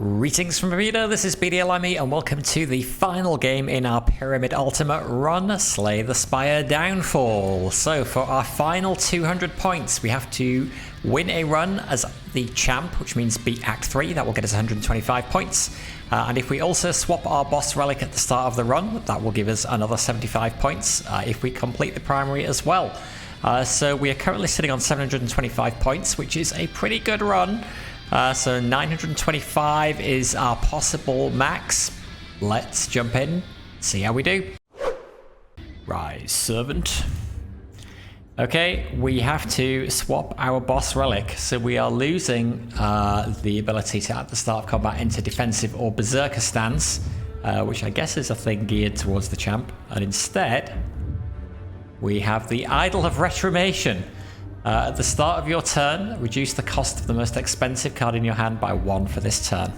Greetings from Bermuda, this is BDLME and welcome to the final game in our Pyramid Ultimate run, Slay the Spire Downfall. So for our final 200 points, we have to win a run as the champ, which means beat Act 3, that will get us 125 points. And if we also swap our boss relic at the start of the run, that will give us another 75 points if we complete the primary as well. So we are currently sitting on 725 points, which is a pretty good run. So 925 is our possible max. Let's jump in, see how we do. Rise, servant. Okay, we have to swap our boss relic. So we are losing the ability to, at the start of combat, enter defensive or berserker stance, which I guess is a thing geared towards the champ. And instead, we have the Idol of Retribution. At the start of your turn, reduce the cost of the most expensive card in your hand by 1 for this turn.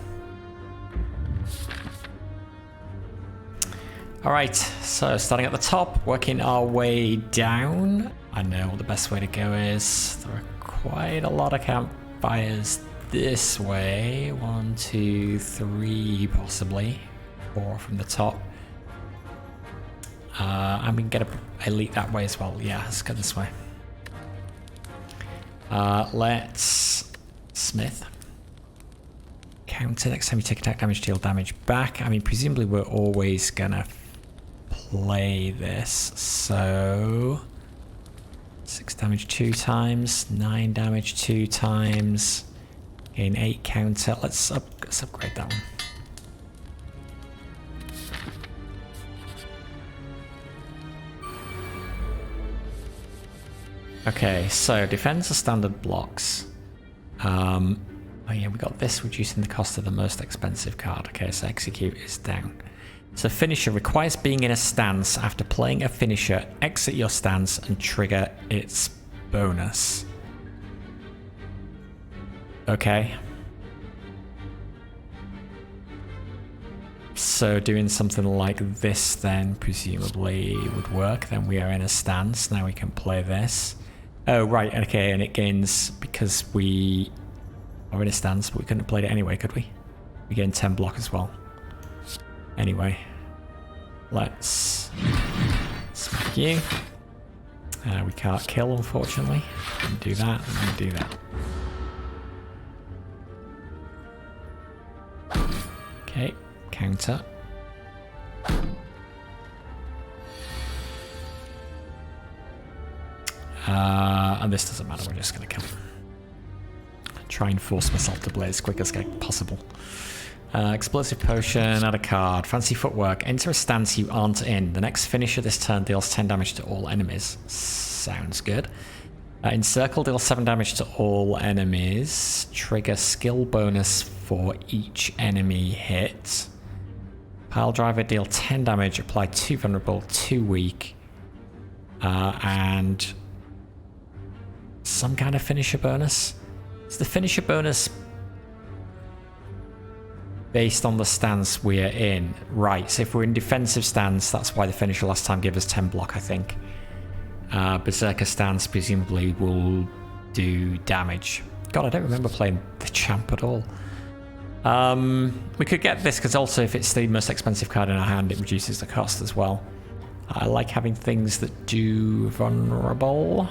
Alright, so starting at the top, working our way down. I know what the best way to go is. There are quite a lot of campfires this way. 1, 2, 3 possibly. 4 from the top. And we can get a elite that way as well. Yeah, let's go this way. Let's Smith. Counter next time you take attack damage, deal damage back. I mean, presumably we're always gonna play this. So 6 damage 2 times, 9 damage 2 times, gain 8 counter. Let's upgrade that one. Okay, so defends the standard blocks. Oh yeah, we got this reducing the cost of the most expensive card. Okay, so execute is down. So finisher requires being in a stance. After playing a finisher, exit your stance and trigger its bonus. Okay. So doing something like this then presumably would work. Then we are in a stance. Now we can play this. Oh, right, okay, and it gains because we are in a stance, but we couldn't have played it anyway, could we? We gain 10 block as well. Anyway, let's smack you. We can't kill, unfortunately. And do that, and do that. Okay, counter. And this doesn't matter, we're just going to kill him. Try and force myself to play as quick as possible. Explosive potion, add a card. Fancy footwork. Enter a stance you aren't in. The next finisher this turn deals 10 damage to all enemies. Sounds good. Encircle deals 7 damage to all enemies. Trigger skill bonus for each enemy hit. Pile driver deal 10 damage. Apply 2 vulnerable, 2 weak. And some kind of finisher bonus. Is the finisher bonus based on the stance we're in? Right, so if we're in defensive stance, that's why the finisher last time gave us 10 block, I think. Berserker stance presumably will do damage. God, I don't remember playing the champ at all. We could get this because also if it's the most expensive card in our hand, it reduces the cost as well. I like having things that do vulnerable.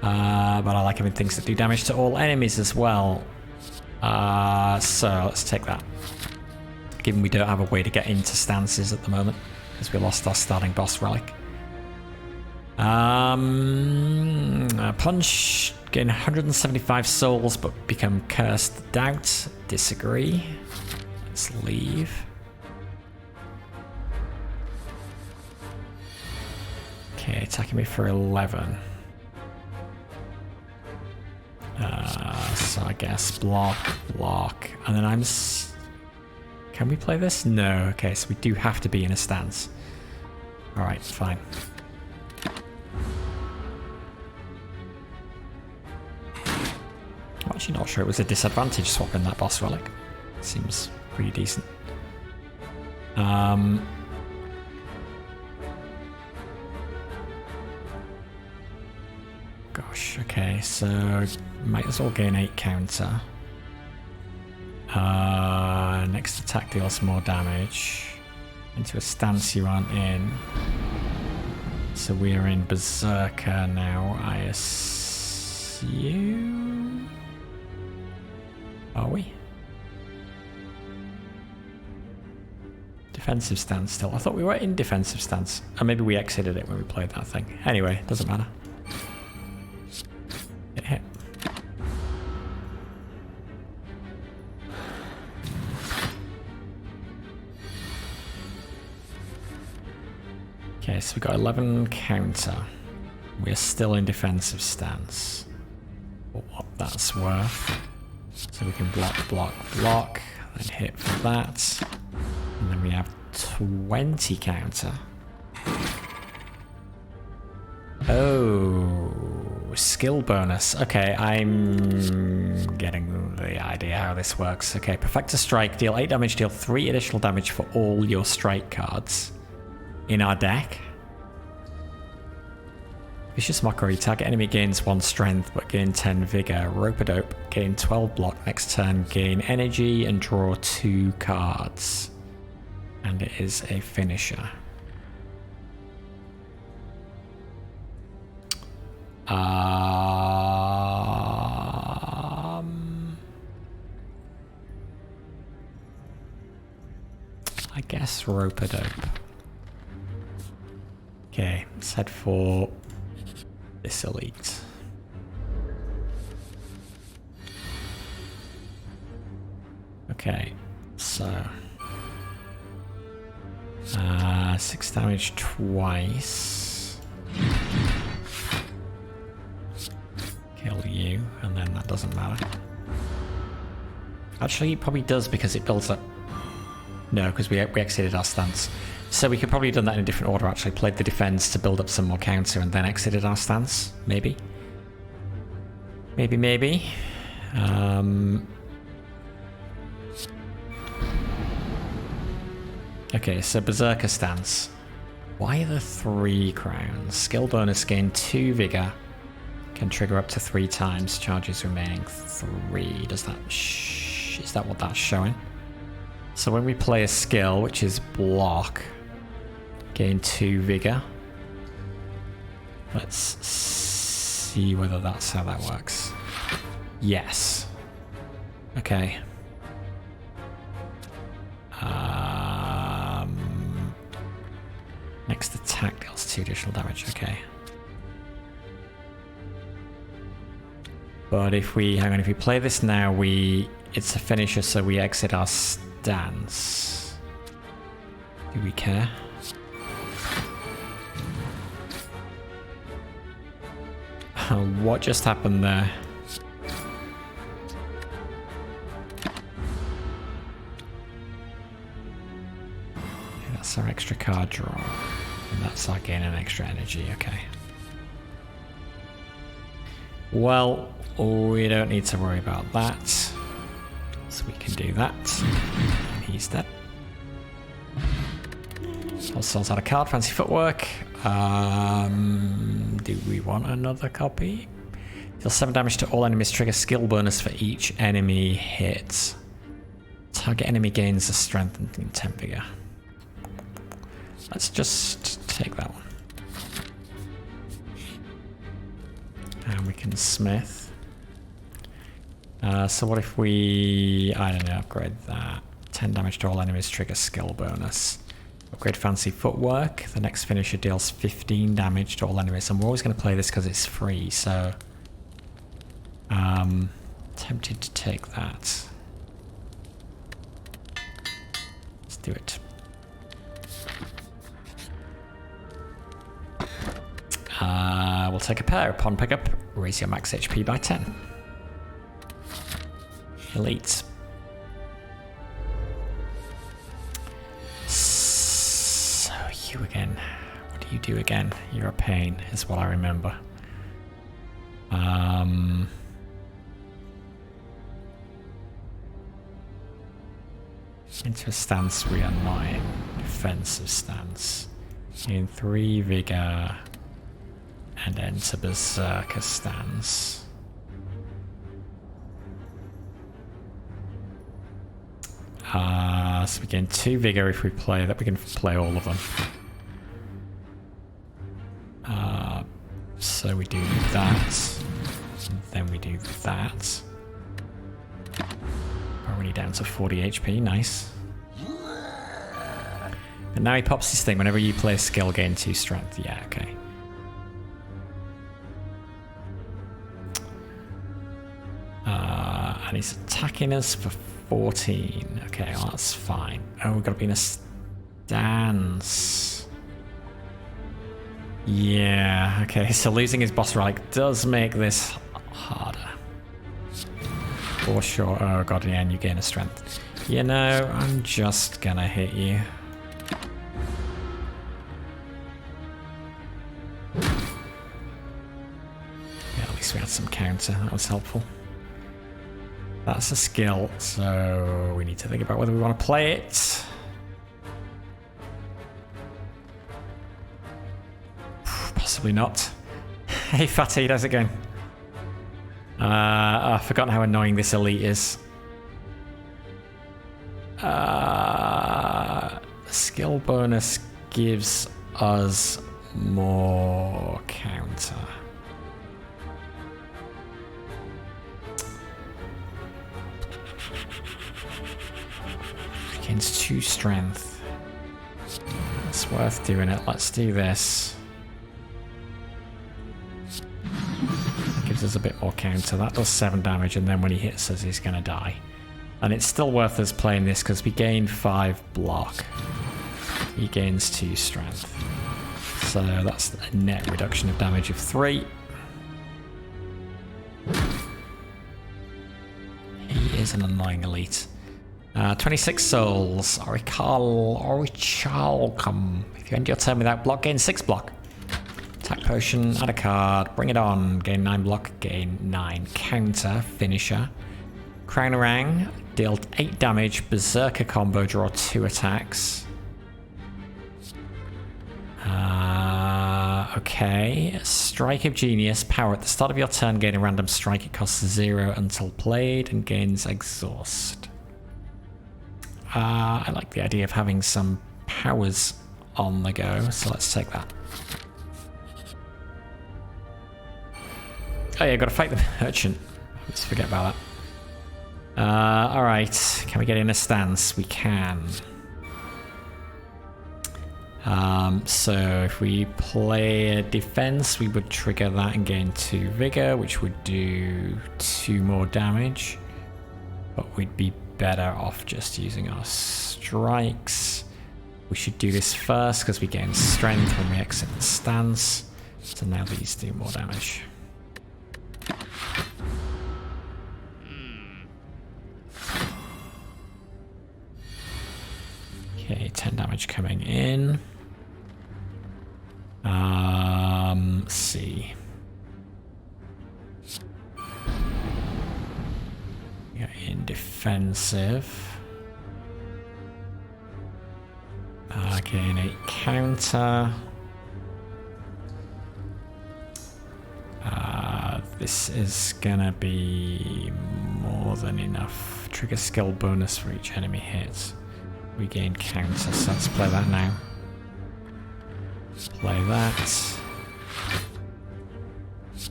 But I like having things that do damage to all enemies as well. So let's take that. Given we don't have a way to get into stances at the moment, because we lost our starting boss relic. Punch, gain 175 souls, but become cursed. Doubt, disagree. Let's leave. Okay, attacking me for 11. So I guess block, and then I'm can we play this? No, okay, so we do have to be in a stance. Alright, fine. I'm actually not sure it was a disadvantage swapping that boss relic. Seems pretty decent. Gosh, okay, so might as well gain 8 counter. Next attack deals more damage. Into a stance you aren't in. So we are in Berserker now, I assume. Are we? Defensive stance still. I thought we were in defensive stance. Or maybe we exited it when we played that thing. Anyway, doesn't matter. Get hit. Okay, so we got 11 counter. We're still in defensive stance. For what that's worth. So we can block, block, block, then hit for that. And then we have 20 counter. Oh, skill bonus. Okay, I'm getting the idea how this works. Okay, perfect a strike, deal 8 damage, deal 3 additional damage for all your strike cards in our deck. Vicious Mockery. Target enemy gains 1 strength but gain 10 vigor. Rope-a-dope. Gain 12 block. Next turn gain energy and draw 2 cards. And it is a finisher. I guess rope-a-dope. Okay, let's head for this elite. Okay, so 6 damage twice. Kill you, and then that doesn't matter. Actually, it probably does because it builds up. No, because we exited our stance. So we could probably have done that in a different order, actually. Played the defense to build up some more counter and then exited our stance. Maybe. Maybe. Okay, so Berserker stance. Why the 3 crowns? Skill bonus gain 2 vigor. Can trigger up to 3 times. Charges remaining 3. Does that... is that what that's showing? So when we play a skill, which is block, gain 2 vigor. Let's see whether that's how that works. Yes. Okay. Next attack deals 2 additional damage. Okay. But if we if we play this now, it's a finisher, so we exit our stance. Do we care? What just happened there? Okay, that's our extra card draw. And that's our gain an extra energy, okay. Well, we don't need to worry about that. So we can do that. And he's dead. Also out a card, fancy footwork. Do we want another copy? Deal 7 damage to all enemies, trigger skill bonus for each enemy hit. Target enemy gains a strength and 10 vigor. Let's just take that one. And we can smith. So what if we, I don't know, upgrade that. 10 damage to all enemies, trigger skill bonus. Upgrade fancy footwork. The next finisher deals 15 damage to all enemies. And we're always going to play this because it's free, so... tempted to take that. Let's do it. We'll take a pair. Upon pickup, raise your max HP by 10. Elite. So you again. What do you do again? You're a pain, is what I remember. Into a stance we are not in. Defensive stance. In 3 vigor. And enter Berserker stance. So we gain 2 vigor if we play that. We can play all of them. So we do that. And then we do that. Already down to 40 HP, nice. And now he pops his thing. Whenever you play a skill, gain 2 strength. Yeah, okay. And he's attacking us for 14. Okay, well, that's fine. Oh, we've got to be in a stance. Yeah, okay, so losing his boss relic does make this harder. For sure. Oh god, yeah, and you gain a strength. You know, I'm just gonna hit you. Yeah, at least we had some counter. That was helpful. That's a skill, so we need to think about whether we want to play it. Possibly not. Hey Fatty, how's it going? I've forgotten how annoying this elite is. Skill bonus gives us more counter. Gains 2 strength. It's worth doing it. Let's do this. Gives us a bit more counter. That does 7 damage, and then when he hits us, he's going to die. And it's still worth us playing this because we gain 5 block. He gains 2 strength. So that's a net reduction of damage of 3. He is an annoying elite. 26 souls. Orichalcum. If you end your turn without block, gain 6 block. Attack potion, add a card, bring it on. Gain 9 block, gain 9 counter, finisher. Crown Orang, deal 8 damage, berserker combo, draw 2 attacks. Okay. Strike of Genius, power at the start of your turn, gain a random strike. It costs 0 until played and gains exhaust. I like the idea of having some powers on the go, so let's take that. Oh yeah, gotta fight the merchant. Let's forget about that. Alright, can we get in a stance? We can. So if we play a defense, we would trigger that and gain 2 vigor, which would do 2 more damage. But we'd be better off just using our strikes. We should do this first because we gain strength when we exit the stance. So now these do more damage. Okay, 10 damage coming in. Let's see. Yeah, in defensive. Gain 8 counter. This is gonna be more than enough. Trigger skill bonus for each enemy hit. We gain counter, so let's play that now. Play that.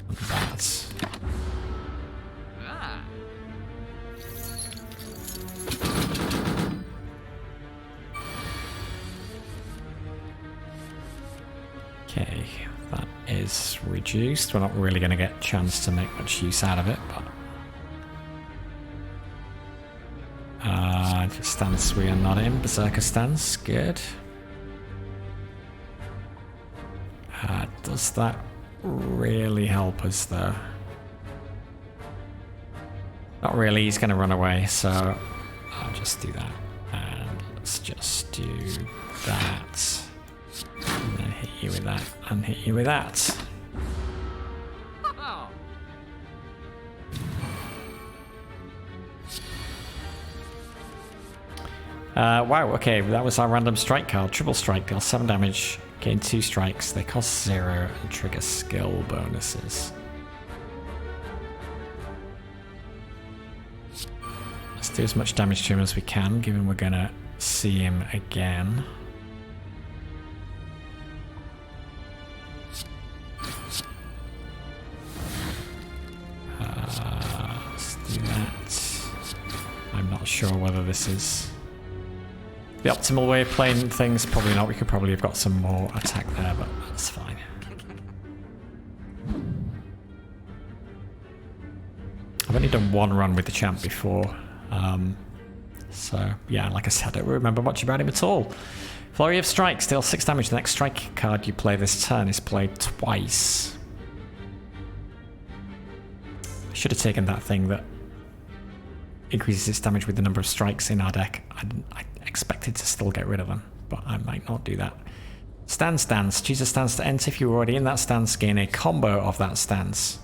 And that. Okay, that is reduced. We're not really going to get a chance to make much use out of it, but... stance we are not in. Berserker stance, good. Does that really help us though? Not really, he's going to run away, so I'll just do that. And let's just do that. And then hit you with that, and hit you with that. Wow, okay, that was our random strike card. Triple strike, deal 7 damage, gain 2 strikes. They cost 0 and trigger skill bonuses. Let's do as much damage to him as we can, given we're gonna see him again. Let's do that. I'm not sure whether this is the optimal way of playing things. Probably not. We could probably have got some more attack there, but that's fine. I've only done one run with the champ before. So, yeah, like I said, I don't remember much about him at all. Flurry of Strikes, deal 6 damage. The next strike card you play this turn is played twice. I should have taken that thing that increases its damage with the number of strikes in our deck. I expected to still get rid of them, but I might not do that. Stance. Choose a stance to enter. If you're already in that stance, gain a combo of that stance.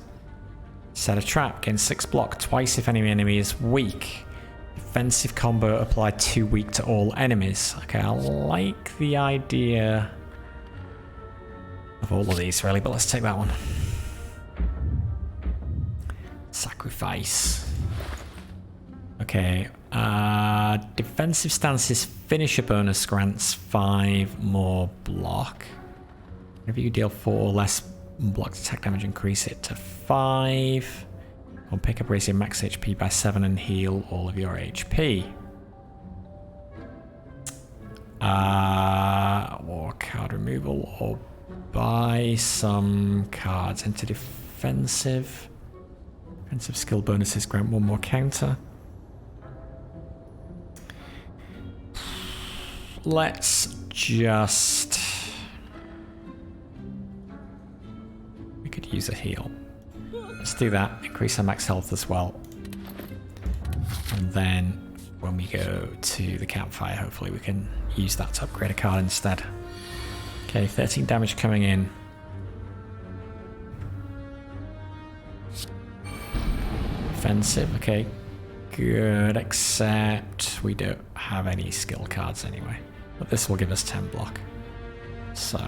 Set a trap, gain 6 block, twice if any enemy is weak. Defensive combo applied 2 weak to all enemies. Okay, I like the idea of all of these really, but let's take that one. Sacrifice. Okay, defensive stances finisher bonus grants 5 more block. If you deal 4 or less block attack damage, increase it to 5. Or pick up, raise your max HP by 7 and heal all of your HP. Or card removal, or buy some cards. Enter defensive. Defensive skill bonuses grant 1 more counter. Let's just... we could use a heal. Let's do that. Increase our max health as well. And then when we go to the campfire, hopefully we can use that to upgrade a card instead. Okay, 13 damage coming in. Defensive, okay. Good, except we don't have any skill cards anyway. But this will give us 10 block. So...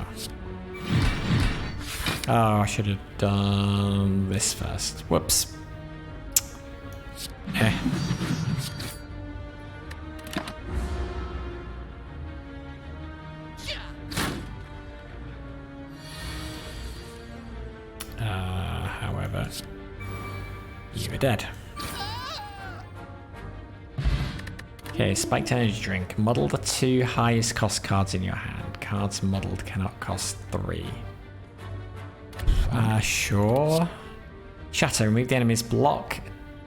oh, I should have done this first. Whoops. Eh. However, you are dead. Okay, spiked energy drink. Muddle the 2 highest cost cards in your hand. Cards muddled cannot cost 3. Sure. Shatter, remove the enemy's block,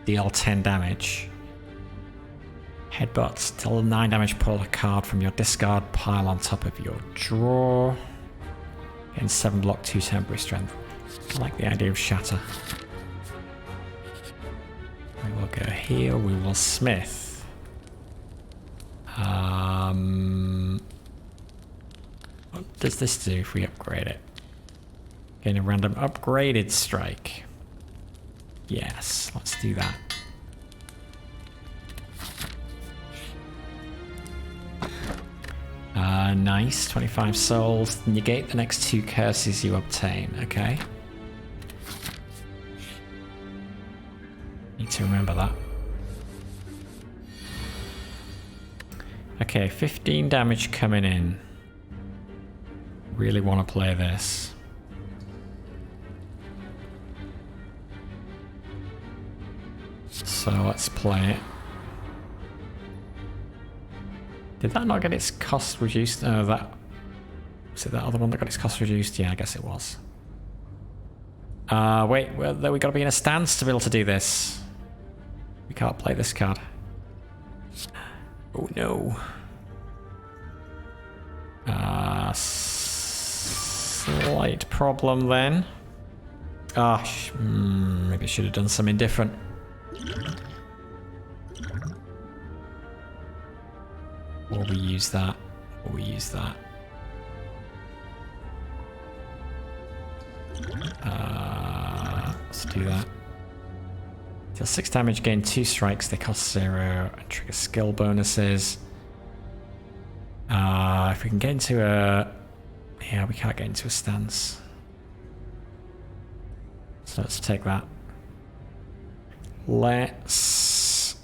deal 10 damage. Headbutt, deal 9 damage, pull a card from your discard pile on top of your draw. Gain 7 block, 2 temporary strength. I like the idea of Shatter. We will go here, we will smith. What does this do if we upgrade it? Gain a random upgraded strike. Yes, let's do that. Nice, 25 souls. Negate the next 2 curses you obtain, okay? Need to remember that. Okay, 15 damage coming in. Really want to play this. So let's play it. Did that not get its cost reduced? Oh, that... was it that other one that got its cost reduced? Yeah, I guess it was. Wait, well, we gotta be in a stance to be able to do this. We can't play this card. Oh no. Slight problem then. Gosh, maybe I should have done something different. Or we use that. Or we use that. Let's do that. Deal 6 damage, gain 2 strikes, they cost 0, and trigger skill bonuses. If we can get into a... yeah, we can't get into a stance. So let's take that. Let's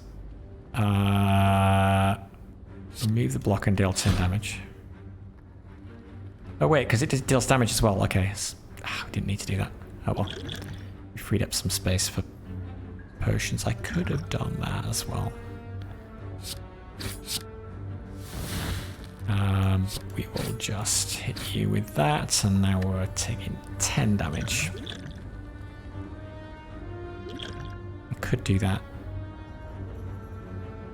Remove the block and deal 10 damage. Oh wait, because it deals damage as well. Okay, we didn't need to do that. Oh well. We freed up some space for potions. I could have done that as well. We will just hit you with that, and now we're taking 10 damage. I could do that.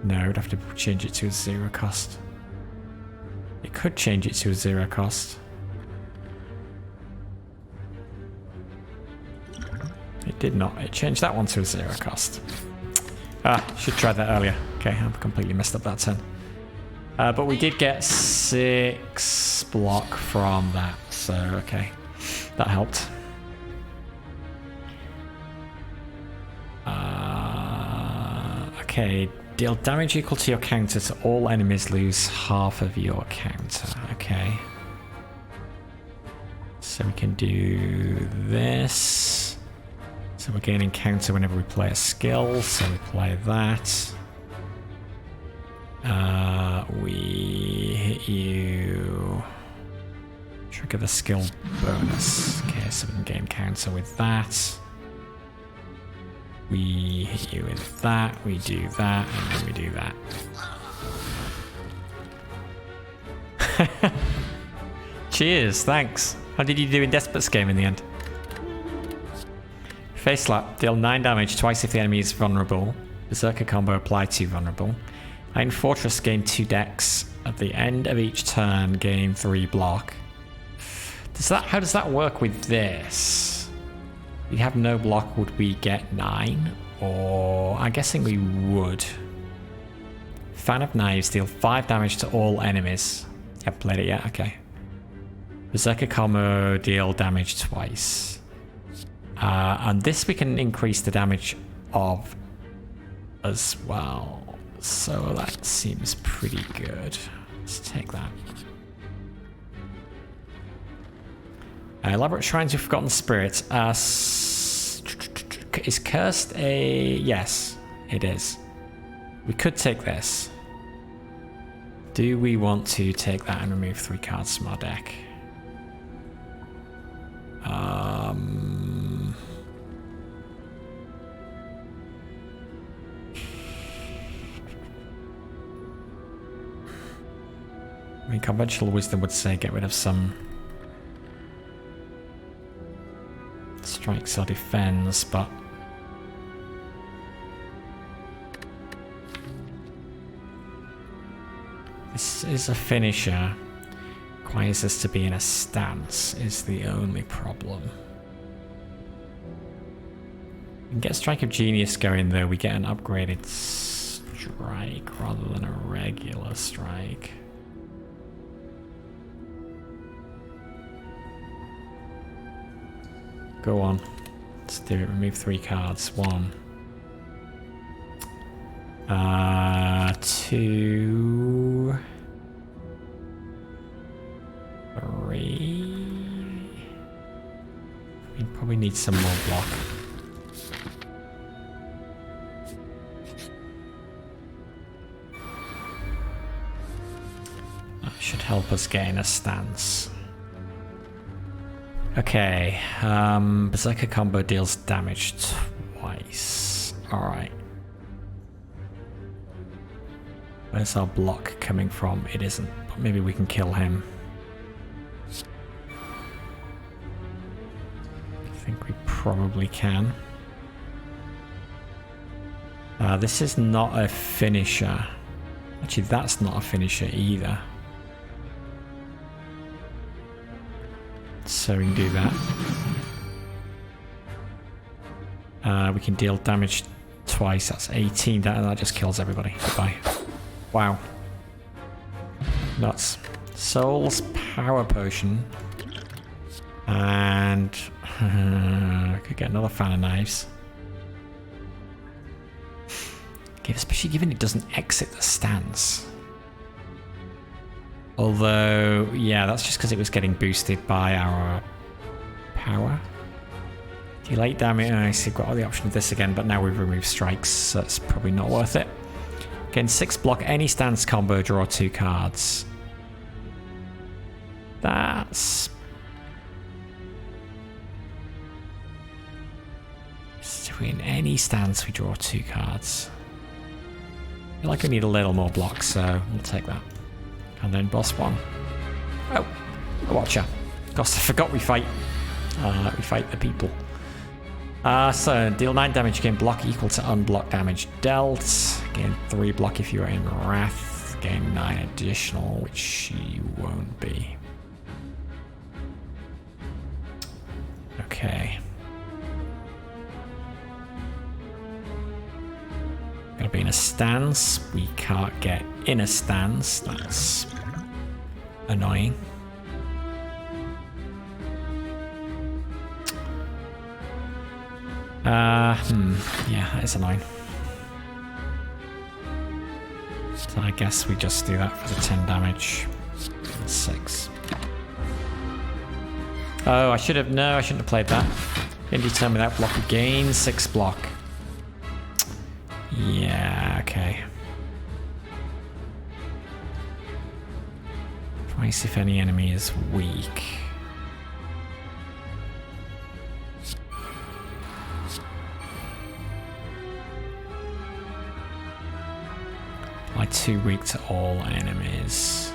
No, we'd have to change it to a 0 cost. It could change it to a 0 cost. It did not. It changed that one to a 0 cost. Should try that earlier. Okay, I've completely messed up that turn. But we did get 6 block from that, so okay. That helped. Okay, deal damage equal to your counter to all enemies, lose half of your counter. Okay. So we can do this. So we're gaining counter whenever we play a skill, so we play that. We hit you. Trigger the skill bonus. Okay, so we can gain counter with that. We hit you with that, we do that, and then we do that. Cheers, thanks. How did you do in Despot's game in the end? Face slap, deal 9 damage twice if the enemy is vulnerable. Berserker combo, apply 2 vulnerable. Iron Fortress, gain 2 dex. At the end of each turn, gain 3 block. How does that work with this? If we have no block, would we get 9? Or I'm guessing we would. Fan of Knives, deal 5 damage to all enemies. You haven't played it yet? Okay. Berserker combo, deal damage twice. And this we can increase the damage of as well. So that seems pretty good. Let's take that. Elaborate Shrines of Forgotten Spirit. Is Cursed a... Yes, it is. We could take this. Do we want to take that and remove 3 cards from our deck? I mean, conventional wisdom would say get rid of some strikes or defends, but this is a finisher. Requires us to be in a stance is the only problem. We can get Strike of Genius going though. We get an upgraded strike rather than a regular strike. Go on. Let's do it. Remove 3 cards. 1. 2. 3. We probably need some more block. That should help us gain a stance. Okay, Berserker combo deals damage twice. Alright. Where's our block coming from? It isn't, but maybe we can kill him. I think we probably can. This is not a finisher. Actually, that's not a finisher either. So we can do that. We can deal damage twice. That's 18. That just kills everybody. Goodbye. Wow. Nuts. Soul's Power Potion. And I could get another Fan of Knives. Okay, especially given it doesn't exit the stance. Although, yeah, that's just because it was getting boosted by our power. Deal 8 damage. I see, we've got the option of this again, but now we've removed strikes, so that's probably not worth it. Gain 6 block, any stance combo, draw 2 cards. That's... in any stance we draw 2 cards. I feel like we need a little more block, so we'll take that. And then boss 1. Oh, a watcher. Gosh, I forgot we fight the people. So deal 9 damage, gain block equal to unblock damage dealt. Gain 3 block if you're in Wrath. Gain 9 additional, which you won't be. Okay. Gotta be in a stance. We can't get in a stance. That's annoying. Yeah, that is annoying. So I guess we just do that for the 10 damage. 6. Oh, I shouldn't have played that. Didn't you tell me that block would gain 6 block? Yeah, okay. Twice if any enemy is weak. Like 2 weak to all enemies.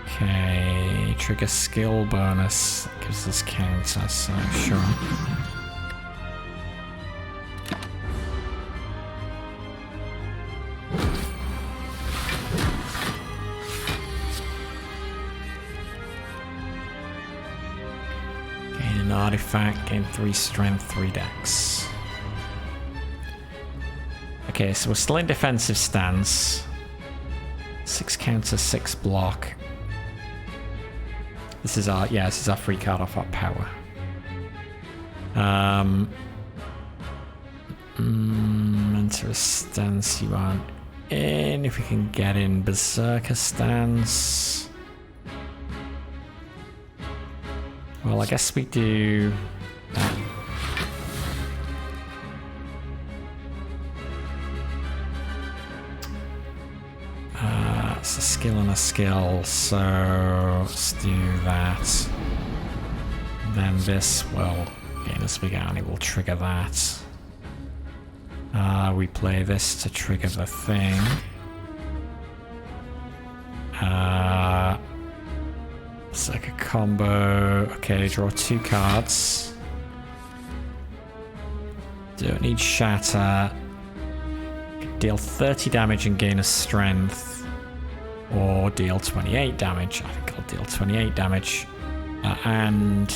Okay, trigger skill bonus. That gives us counter, so sure. Gain an artifact, gain 3 strength, 3 dex. Okay, so we're still in defensive stance. 6 counter, 6 block. This is our free card off our power. Enter a stance you aren't in. If we can get in Berserker stance. Well, I guess we do that. It's a skill and a skill, so let's do that. Then this will gain a Spaghetti, will trigger that. We play this to trigger the thing. It's like a combo. Okay, draw 2 cards. Don't need shatter. Deal 30 damage and gain a strength. Or deal 28 damage. I think I'll deal 28 damage. And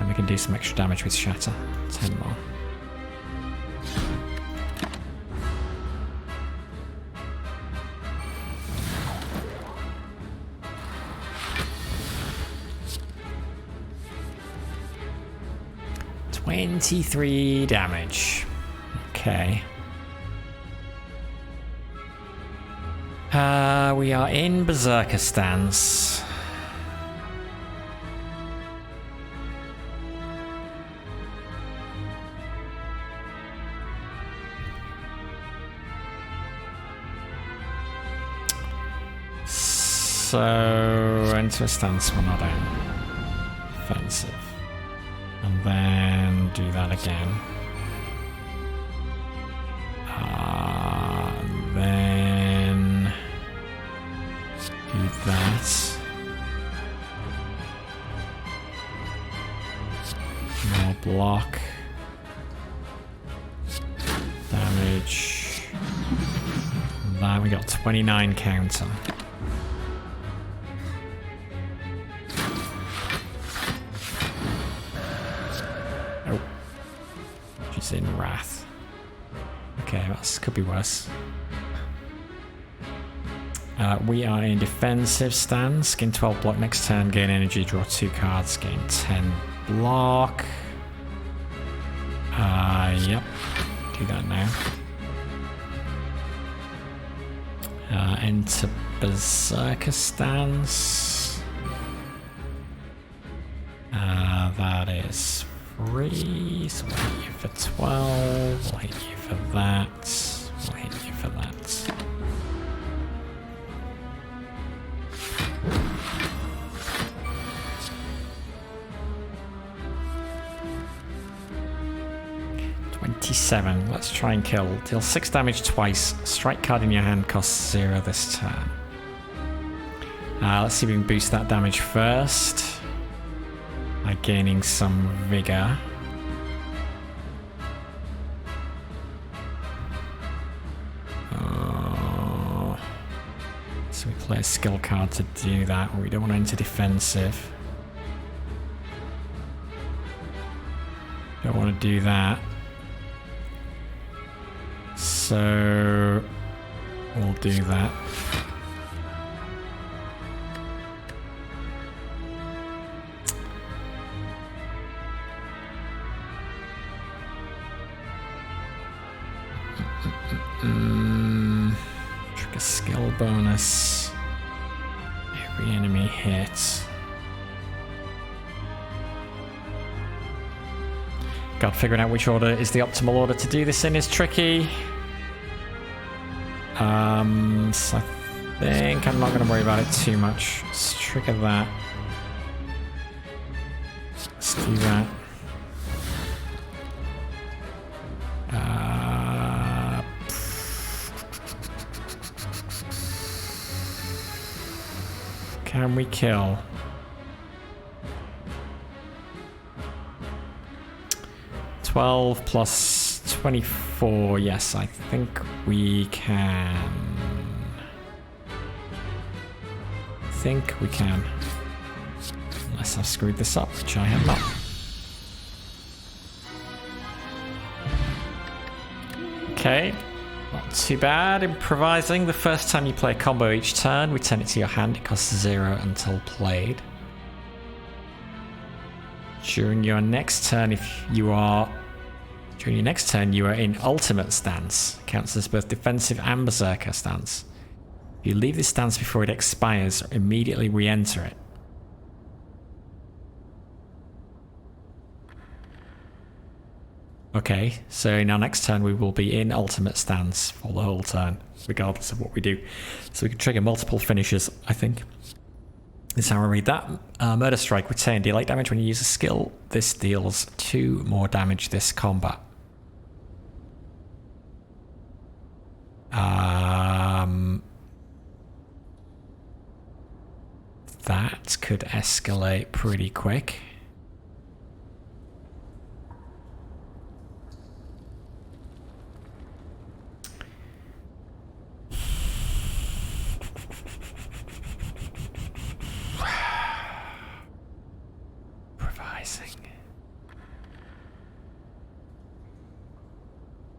we can do some extra damage with shatter. 10 more. $23 damage. Okay. We are in Berserker stance. So, enter a stance when not in. Offensive. And then do that again. And then do that. More block. Damage. And then we got 29 counter. Oh. She's in Wrath. Okay, that could be worse. We are in defensive stance. Gain 12 block next turn. Gain energy. Draw 2 cards. Gain 10 block. Yep. Do that now. Enter Berserker stance. That is 3, so we'll hit you for 12, we'll hit you for that, we'll hit you for that. $27. Let's try and kill. Deal 6 damage twice. Strike card in your hand costs 0 this turn. Let's see if we can boost that damage first by gaining some vigor. So we play a skill card to do that. We don't want to enter defensive. Don't want to do that. So we'll do that. Trigger skill bonus. Every enemy hit. God, figuring out which order is the optimal order to do this in is tricky. So I think I'm not going to worry about it too much. Let's trigger that. Let's do that. Can we kill? $12 plus 24. Yes, I think we can. Unless I've screwed this up, which I have not. Okay, not too bad. Improvising. The first time you play a combo each turn, return it to your hand. It costs 0 until played. During your next turn, you are in ultimate stance. It counts as both defensive and berserker stance. If you leave this stance before it expires, immediately re-enter it. Okay, so in our next turn we will be in ultimate stance for the whole turn, regardless of what we do. So we can trigger multiple finishes, I think. This is how I read that. Murder Strike, retain, deal 8 damage when you use a skill. This deals 2 more damage this combat. That could escalate pretty quick.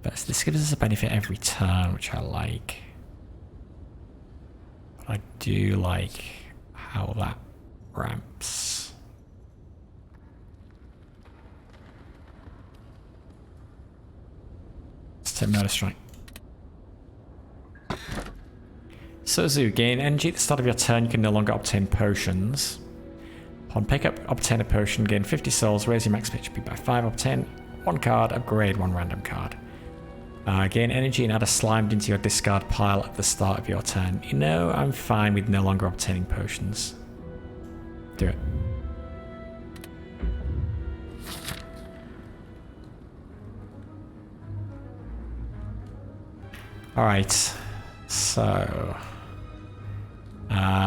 But this gives us a benefit every turn, which I like. But I do like how that ramps. Let's take Murder Strike. Sozu, gain energy at the start of your turn. You can no longer obtain potions. Upon pickup, obtain a potion, gain 50 souls, raise your max HP by 5, obtain 1 card, upgrade 1 random card. Gain energy and add a slime into your discard pile at the start of your turn. You know, I'm fine with no longer obtaining potions. Do it. Alright, so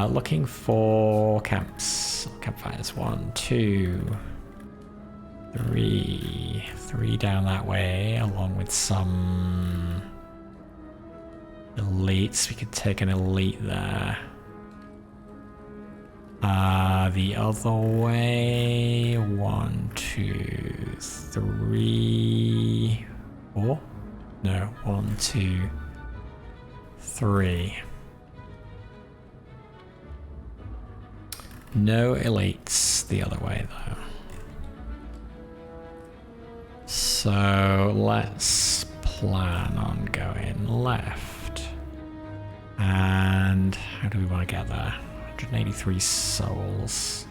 looking for camps. Campfires. 1, 2, 3 down that way, along with some elites. We could take an elite there. The other way. 1, 2, 3, 4. No, 1, 2, 3. No elites the other way though. So let's plan on going left. And how do we want to get there? 183 souls.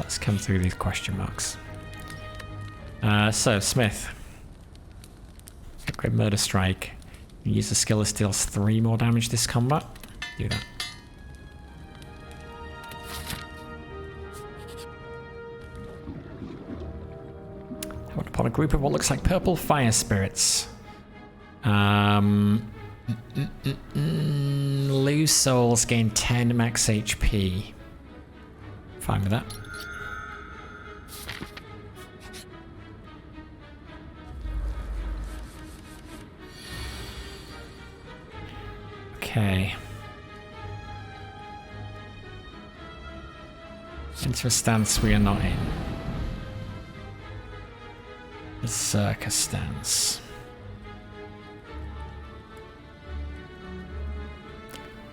let's come through these question marks. So, Smith. Upgrade Murder Strike. Use the skill that deals 3 more damage this combat. Do that. I want upon a group of what looks like purple fire spirits. Lose souls, gain 10 max HP. Fine with that. Okay. Into a stance we are not in. Berserker stance.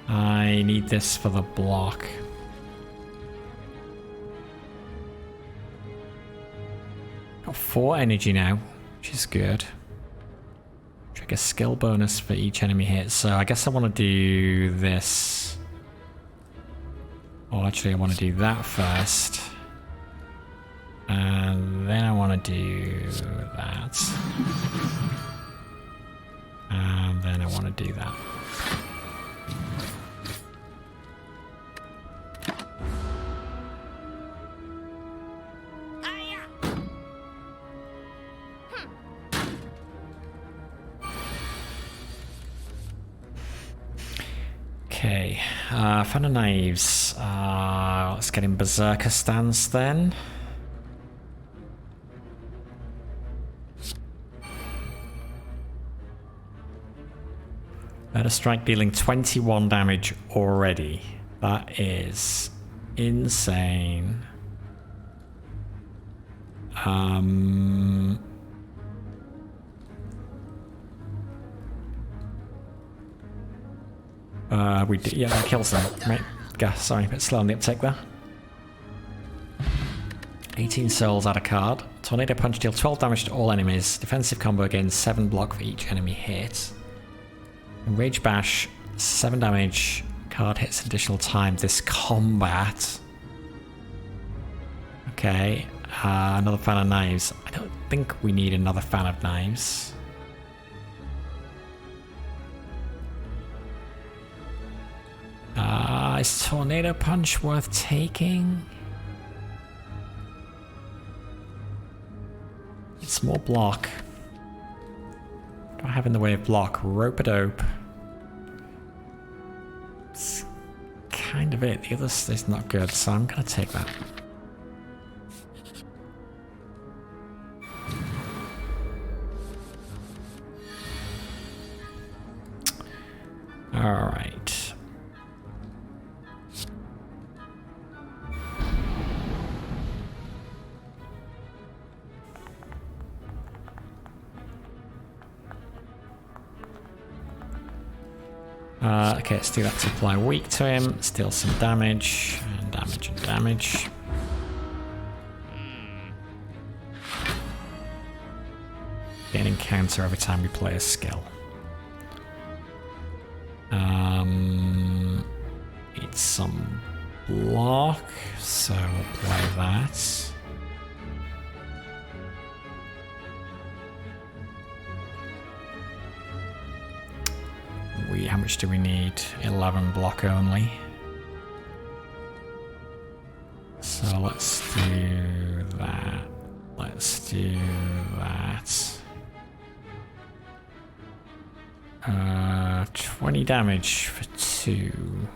I need this for the block. Got 4 energy now, which is good. Trigger skill bonus for each enemy hit, so I guess I want to do this. Or actually I want to do that first. And then I want to do that. And then I want to do that. Okay, fan of knives. Let's get in Berserker stance then. Murder Strike dealing 21 damage already. That is insane. We do, yeah, that kills them. Right, sorry, a bit slow on the uptake there. 18 souls, add a card. Tornado Punch, deal 12 damage to all enemies. Defensive combo, gains 7 block for each enemy hit. Rage Bash, 7 damage. Card hits an additional time this combat. Okay, another fan of knives. I don't think we need another fan of knives. Is Tornado Punch worth taking? It's more block. What do I have in the way of block? Rope-a-dope. It's kind of it. The other is not good, so I'm gonna take that. Alright. Okay, let's do that to apply weak to him. Steal some damage, and damage, and damage. Gaining counter every time we play a skill. Need some block, so we'll play that. How much do we need? 11 block only. So let's do that. Let's do that. 20 damage for 2.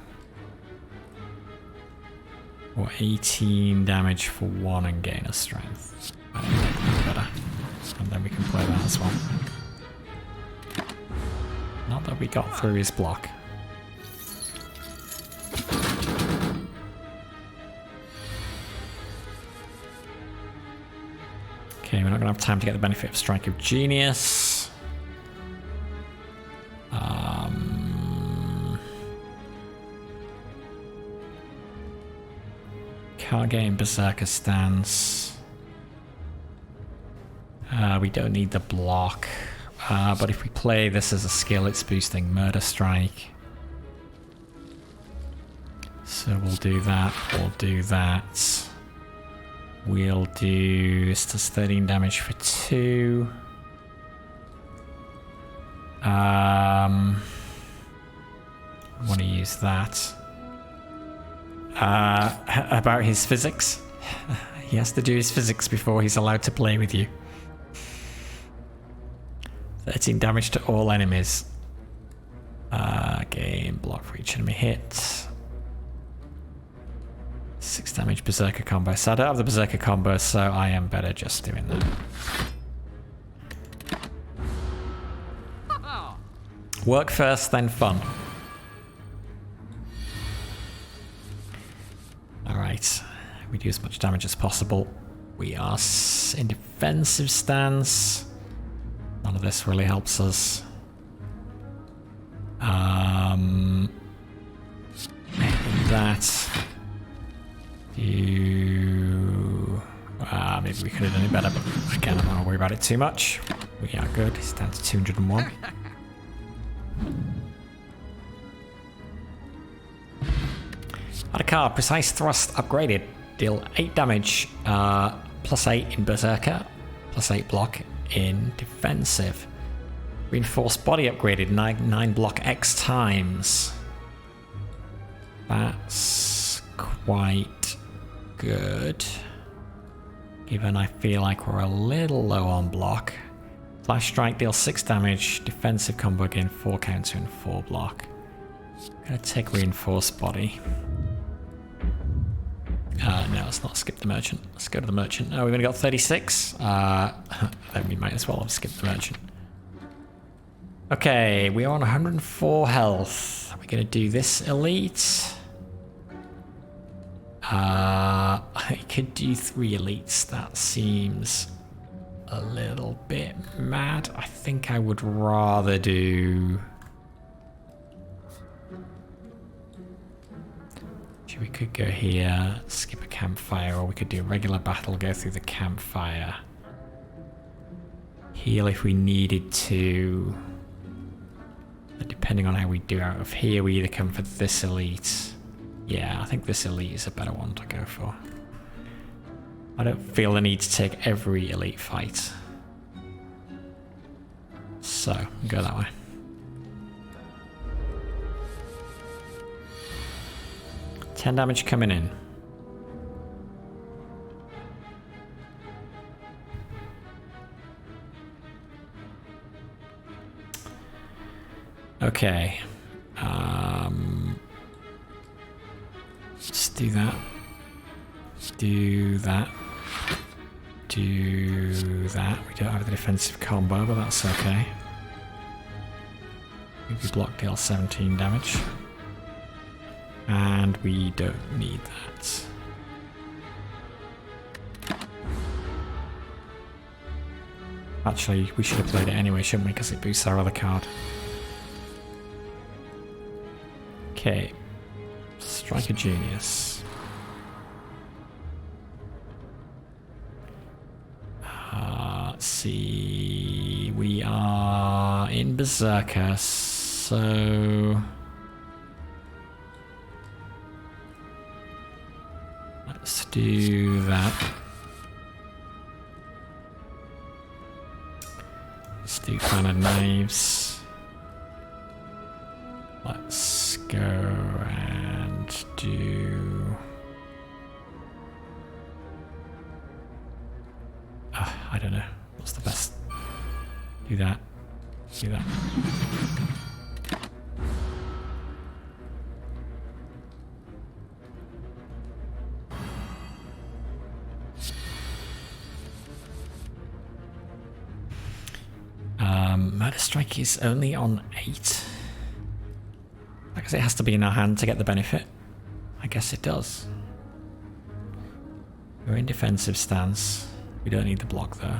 Or 18 damage for 1 and gain a strength. I think that's better. And then we can play that as well. Not that we got through his block. Okay, we're not going to have time to get the benefit of Strike of Genius. Can't get in Berserker stance. We don't need the block. But if we play this as a skill, it's boosting Murder Strike. So we'll do that, we'll do that. We'll do... This does 13 damage for 2. I want to use that. About his physics. He has to do his physics before he's allowed to play with you. 13 damage to all enemies. Gain block for each enemy hit. 6 damage berserker combo. So I don't have the berserker combo, so I am better just doing that. Work first, then fun. Alright. We do as much damage as possible. We are in defensive stance. None of this really helps us. Maybe that. Maybe we could have done it better, but again, I'm not going to worry about it too much. We are good. It's down to 201. Add a card. Precise thrust upgraded. Deal 8 damage, plus 8 in berserker, plus 8 block in defensive. Reinforced body upgraded, 9 block X times. That's quite good. Given I feel like we're a little low on block. Flash strike deals 6 damage, defensive combo again, 4 counter and 4 block. I'm gonna take reinforced body. No, let's not skip the merchant. Let's go to the merchant. Oh, we've only got 36. Then we might as well have skipped the merchant. Okay, we are on 104 health. Are we gonna do this elite? I could do 3 elites. That seems a little bit mad. I think I would rather do... We could go here, skip a campfire, or we could do a regular battle, go through the campfire. Heal if we needed to. And depending on how we do out of here, we either come for this elite. Yeah, I think this elite is a better one to go for. I don't feel the need to take every elite fight. So, go that way. $10 damage coming in. Okay. Let's do that. Do that. Do that. We don't have the defensive combo, but that's okay. Maybe block deal 17 damage. And we don't need that. Actually, we should have played it anyway, shouldn't we? Because it boosts our other card. Okay. Striker Genius. Let's see. We are in Berserker, so... Let's do that. Let's do kind of knives. Let's go and do... I don't know. What's the best? Do that. Do that. Murder Strike is only on 8. Because it has to be in our hand to get the benefit. I guess it does. We're in defensive stance. We don't need the block though.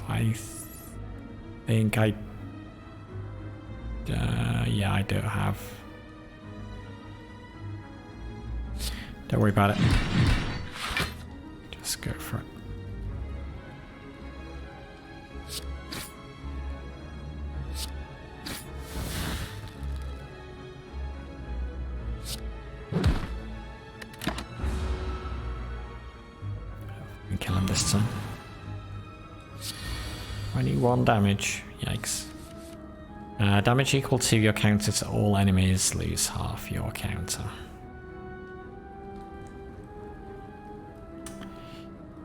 I think I... yeah, I don't have... Don't worry about it. Just go for it. this time. 21 damage. Yikes. Damage equal to your counter to all enemies. Lose half your counter.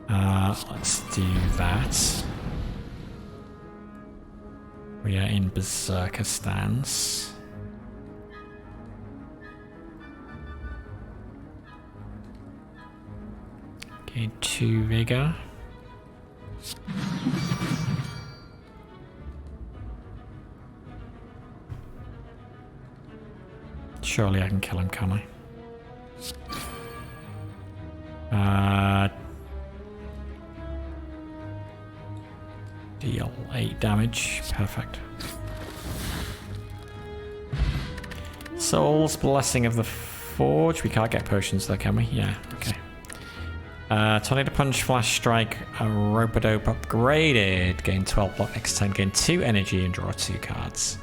Let's do that. We are in Berserker stance. Okay, 2 vigor. Surely I can kill him, can't I? Deal 8 damage. Perfect. Soul's Blessing of the Forge. We can't get potions though, can we? Yeah, okay. Tornado Punch, Flash Strike, a Rope-a-Dope upgraded. Gain 12 block next turn, gain 2 energy and draw 2 cards.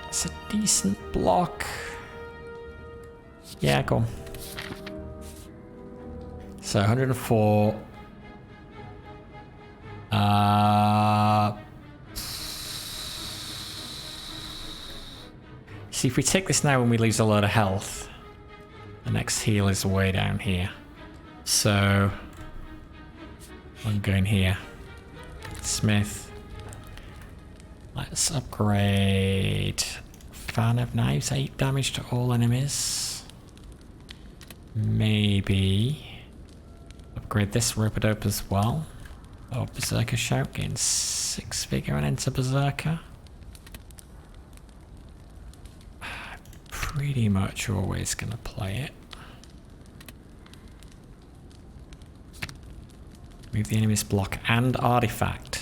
It's a decent block. Yeah, go on. So 104. See, if we take this now and we lose a lot of health, the next heal is way down here. So I'm going here. Smith. Let's upgrade. Fan of Knives, 8 damage to all enemies. Maybe upgrade this Rope-a-Dope as well. Oh, Berserker Shout, gain 6 vigor and enter Berserker. Pretty much always gonna play it. Move the enemy's block and artifact.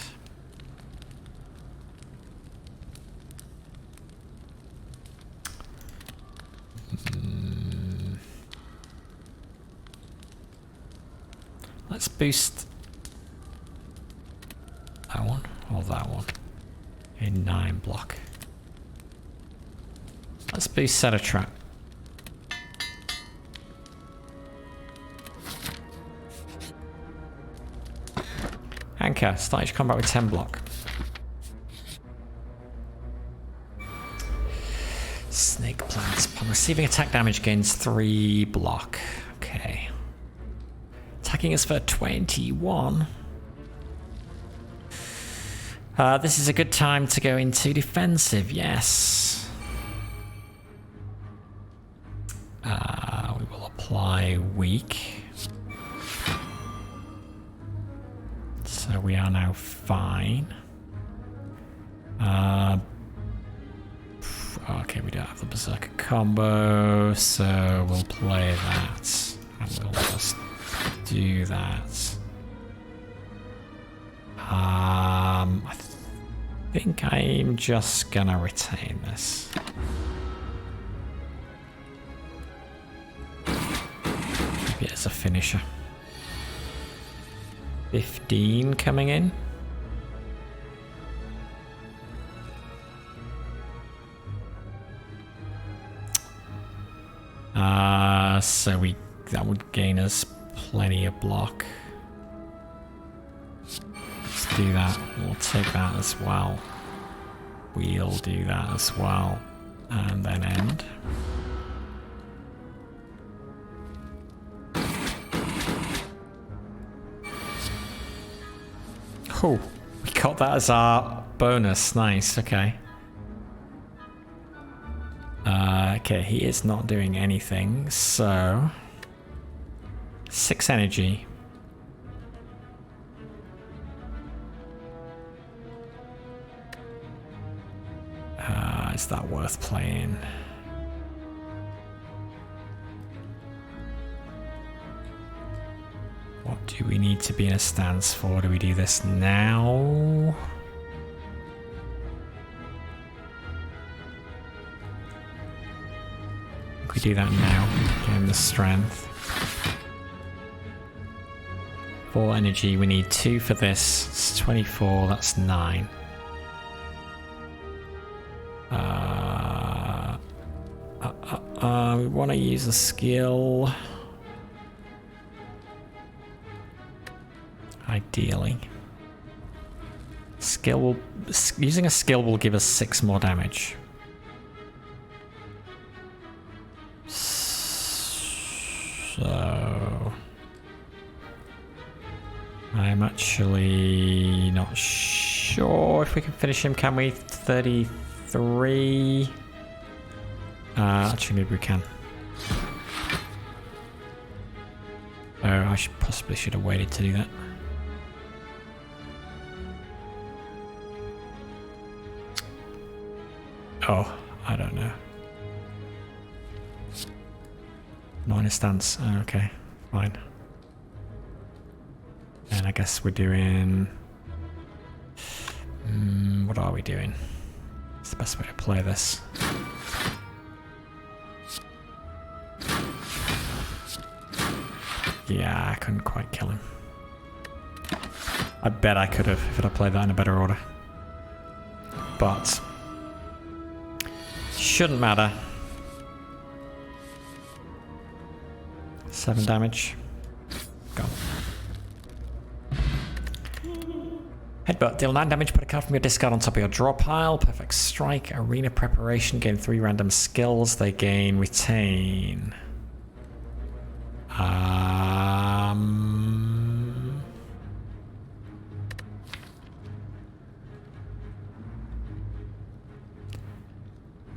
Let's boost that one or that one. A 9 block. Let's boost Set a Trap. Anchor, start each combat with 10 block. Snake Plant. Upon receiving attack damage gains 3 block. Okay. Attacking us for 21. This is a good time to go into defensive, yes. We will apply weak. So we are now fine. Okay, we don't have the Berserker combo, so we'll play that. And we'll just do that. I think I'm just gonna retain this. Maybe it's a finisher. 15 coming in. So that would gain us plenty of block. Let's do that. We'll take that as well. We'll do that as well. And then end. Oh, we got that as our bonus. Nice, okay. Okay, he is not doing anything, so 6 energy. Is that worth playing? What do we need to be in a stance for? Do we do this now? We do that now. Gain the strength. 4 energy. We need 2 for this. It's 24. That's 9. We want to use a skill. Ideally. Using a skill will give us 6 more damage. So I'm actually not sure if we can finish him, can we? 33. Actually, maybe we can. Oh, I should have waited to do that. Oh, I don't know. Not in a stance. Oh, okay, fine. And I guess we're doing... what are we doing? It's the best way to play this. Yeah, I couldn't quite kill him. I bet I could have if I'd played that in a better order. But... shouldn't matter. 7 damage. Go. Headbutt. Deal 9 damage. Put a card from your discard on top of your draw pile. Perfect strike. Arena preparation. Gain 3 random skills. They gain retain. A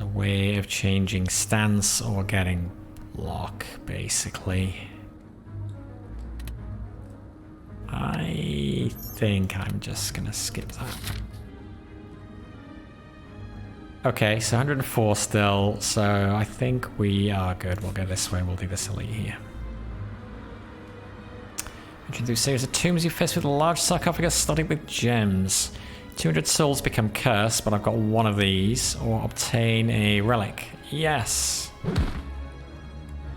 way of changing stance or getting block, basically. I think I'm just gonna skip that. Okay, so 104 still, so I think we are good. We'll go this way, we'll do this elite here. Entering through a series of tombs, you face with a large sarcophagus studded with gems. 200 souls become cursed, but I've got one of these. Or obtain a relic. Yes!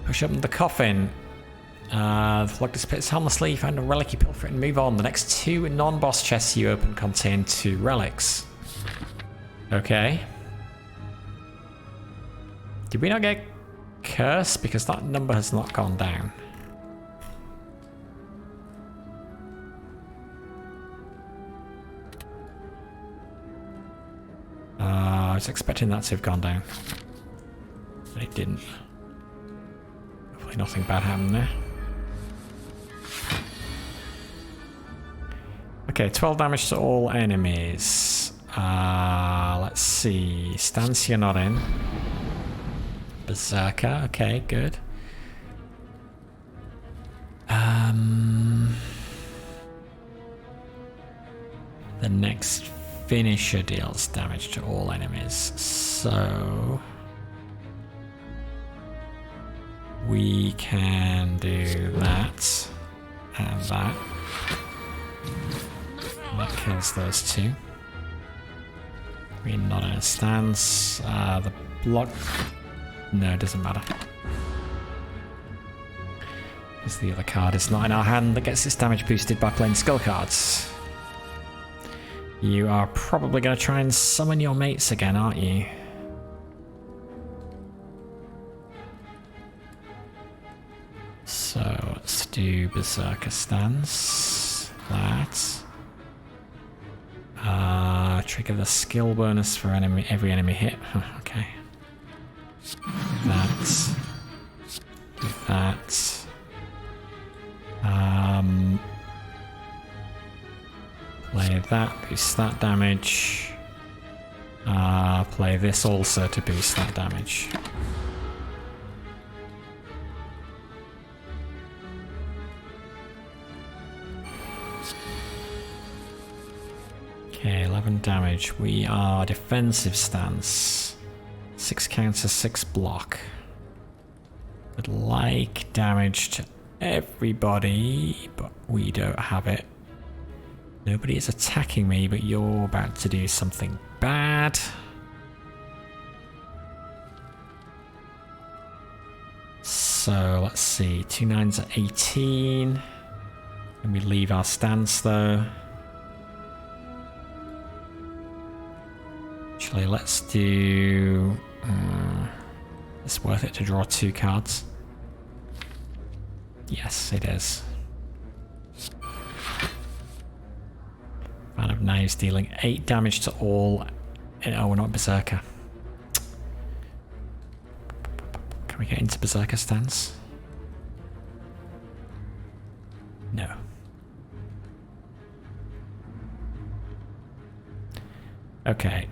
Push open the coffin. The flock dissipates harmlessly. You find a relic, you pilfer it and move on. The next 2 non-boss chests you open contain 2 relics. Okay. Did we not get cursed? Because that number has not gone down. I was expecting that to have gone down. But it didn't. Hopefully nothing bad happened there. Okay, 12 damage to all enemies. Let's see. Stance you're not in. Berserker, okay, good. The next finisher deals damage to all enemies, so we can do that and that. That kills those 2. We're not in a stance. The block... no, it doesn't matter. Because the other card is not in our hand that gets its damage boosted by playing skill cards. You are probably going to try and summon your mates again, aren't you? So let's do Berserker stance. That. Trigger the skill bonus for every enemy hit. Okay. That. Do that. Play that, boost that damage. Play this also to boost that damage. Okay, 11 damage. We are defensive stance. 6 counter, 6 block. Would like damage to everybody, but we don't have it. Nobody is attacking me, but you're about to do something bad. So let's see, 2 9s are 18. And we leave our stance though. Actually, let's do... It's worth it to draw 2 cards. Yes, it is. Fan of Knives dealing 8 damage to all. Oh, we're not Berserker. Can we get into Berserker stance? No. Okay.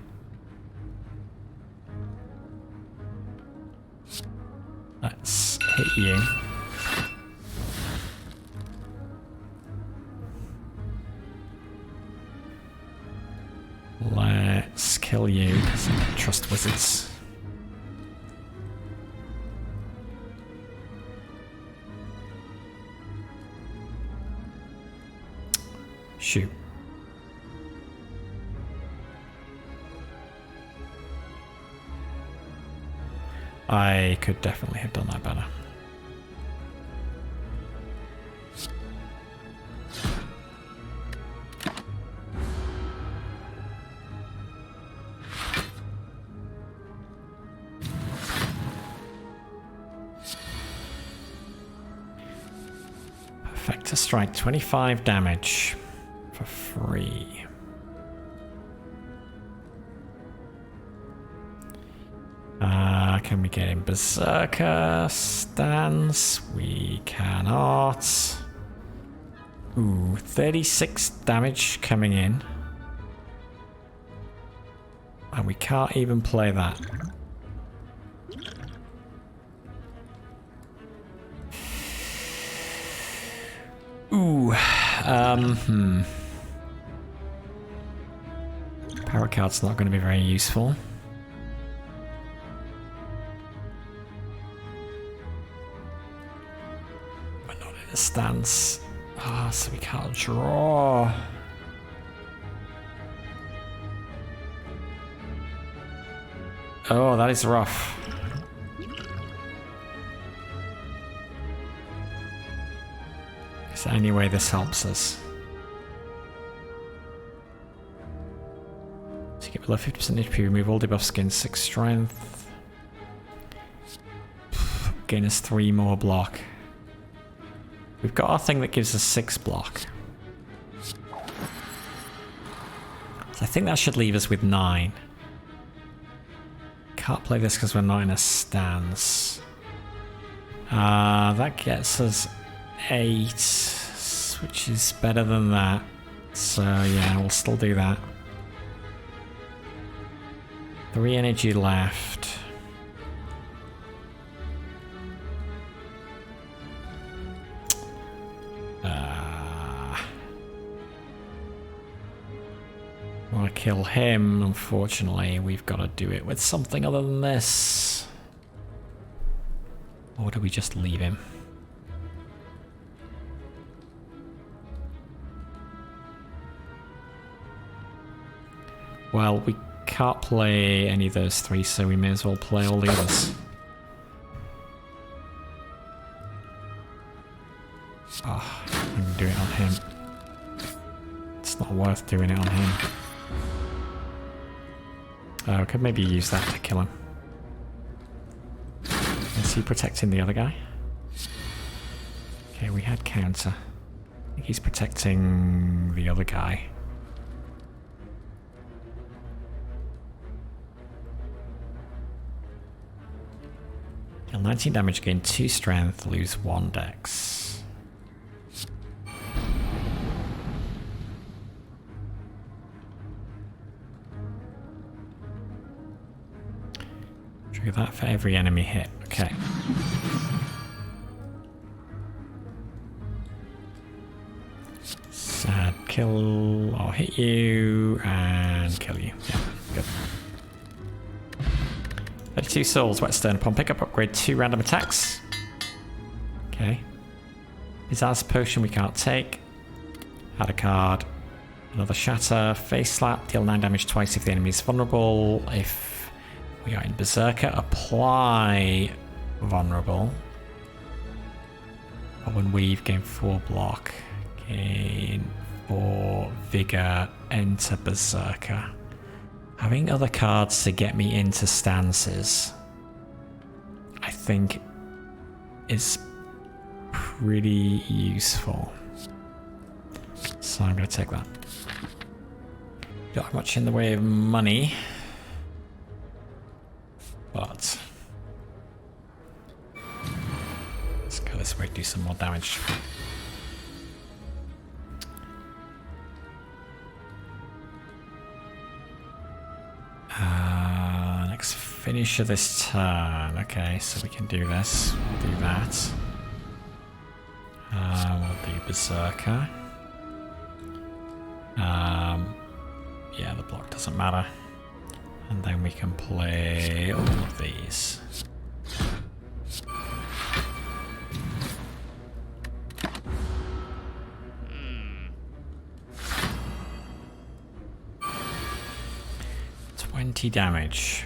Let's hit you. Let's kill you because I don't trust wizards. Shoot. I could definitely have done that better. Perfecta strike, 25 damage for free. Can we get in Berserker stance? We cannot. Ooh, 36 damage coming in. And we can't even play that. Ooh, Power card's not going to be very useful. We're not in a stance. Ah, so we can't draw. Oh, that is rough. Is there any way this helps us? So you get below 50% HP, remove all debuffs, gain 6 strength. Gain us 3 more block. We've got our thing that gives us 6 block. So I think that should leave us with 9. Can't play this because we're not in a stance. That gets us 8, which is better than that. So yeah, we'll still do that. 3 energy left. Want to kill him? Unfortunately, we've got to do it with something other than this. Or do we just leave him? Well, we can't play any of those 3, so we may as well play all the others. Oh, I'm gonna do it on him. It's not worth doing it on him. Oh, I could maybe use that to kill him. Is he protecting the other guy? Okay, we had counter. I think he's protecting the other guy. Deal 19 damage, gain 2 strength, lose 1 dex. Trigger that for every enemy hit. Okay. Sad kill, I'll hit you and kill you. Yeah, good. 32 souls, whetstone. Upon pickup, upgrade 2 random attacks. Okay. Pizzazz potion we can't take. Add a card. Another shatter. Face slap. Deal 9 damage twice if the enemy is vulnerable. If we are in Berserker, apply vulnerable. But when weave, gain 4 block. Gain 4 vigor. Enter Berserker. Having other cards to get me into stances think is pretty useful. So I'm going to take that. Don't have much in the way of money, but let's go this way, do some more damage. Next finish of this turn. Okay, so we can do this. We'll do that. We'll do Berserker. Yeah, the block doesn't matter. And then we can play all of these. Hmm. 20 damage.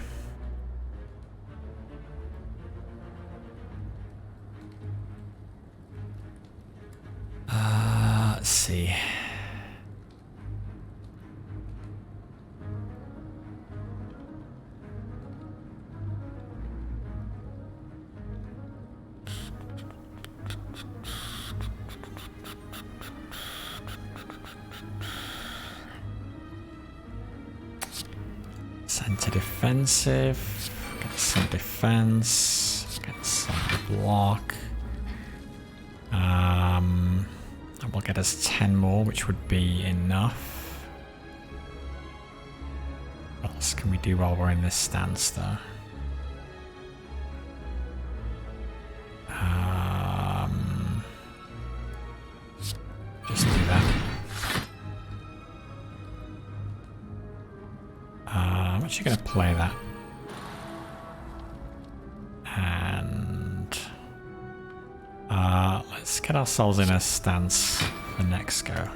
Let's see. Center defensive, get some defense, get some block. That will get us 10 more, which would be enough. What else can we do while we're in this stance, though? Just do that. I'm actually going to play that. And let's get ourselves in a stance for next go.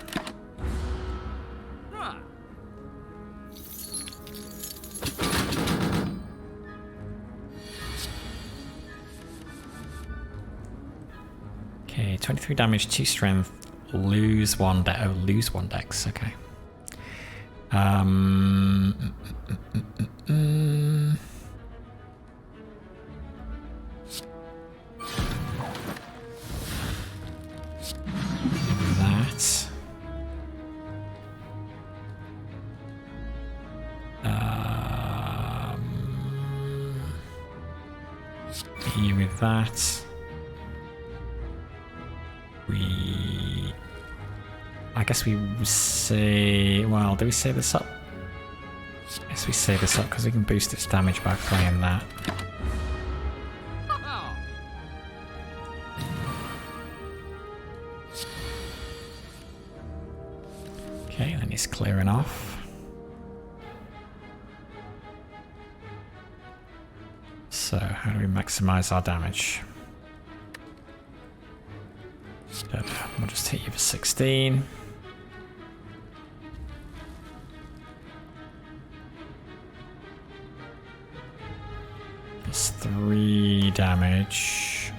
Okay, 23 damage, 2 strength, lose 1 dex. Oh, lose 1 dex, okay. That. E with that. I guess we say, well, do we save this up? Yes, we save this up because we can boost its damage by playing that. Okay, then he's clearing off. So, how do we maximize our damage? We'll just hit you for 16. That's 3 damage.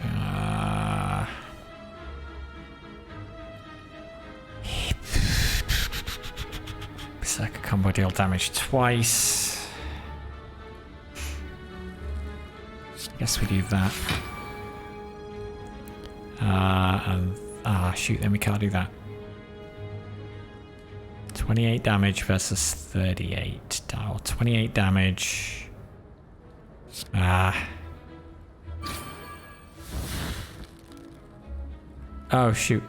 Berserker combo deal damage twice. I guess we do that. Shoot, then we can't do that. 28 damage versus 38. Oh, 28 damage. Oh, shoot.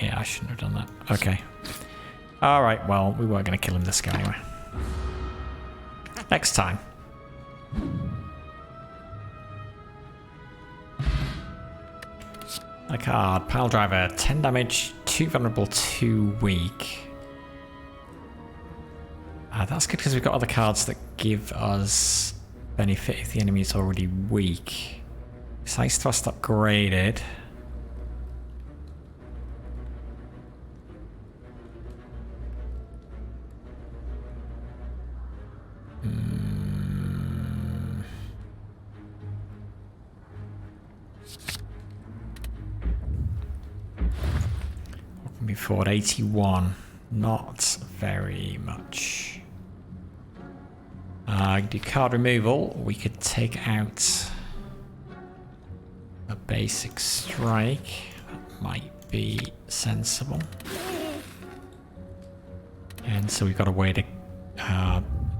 Yeah, I shouldn't have done that. Okay. Alright, well, we weren't going to kill him this guy anyway. Next time. A card, Pile Driver, 10 damage, 2 vulnerable, 2 weak. That's good because we've got other cards that give us benefit if the enemy is already weak. Size Thrust upgraded. Forward 81, not very much. Do card removal. We could take out a basic strike. That might be sensible. And so we've got a way to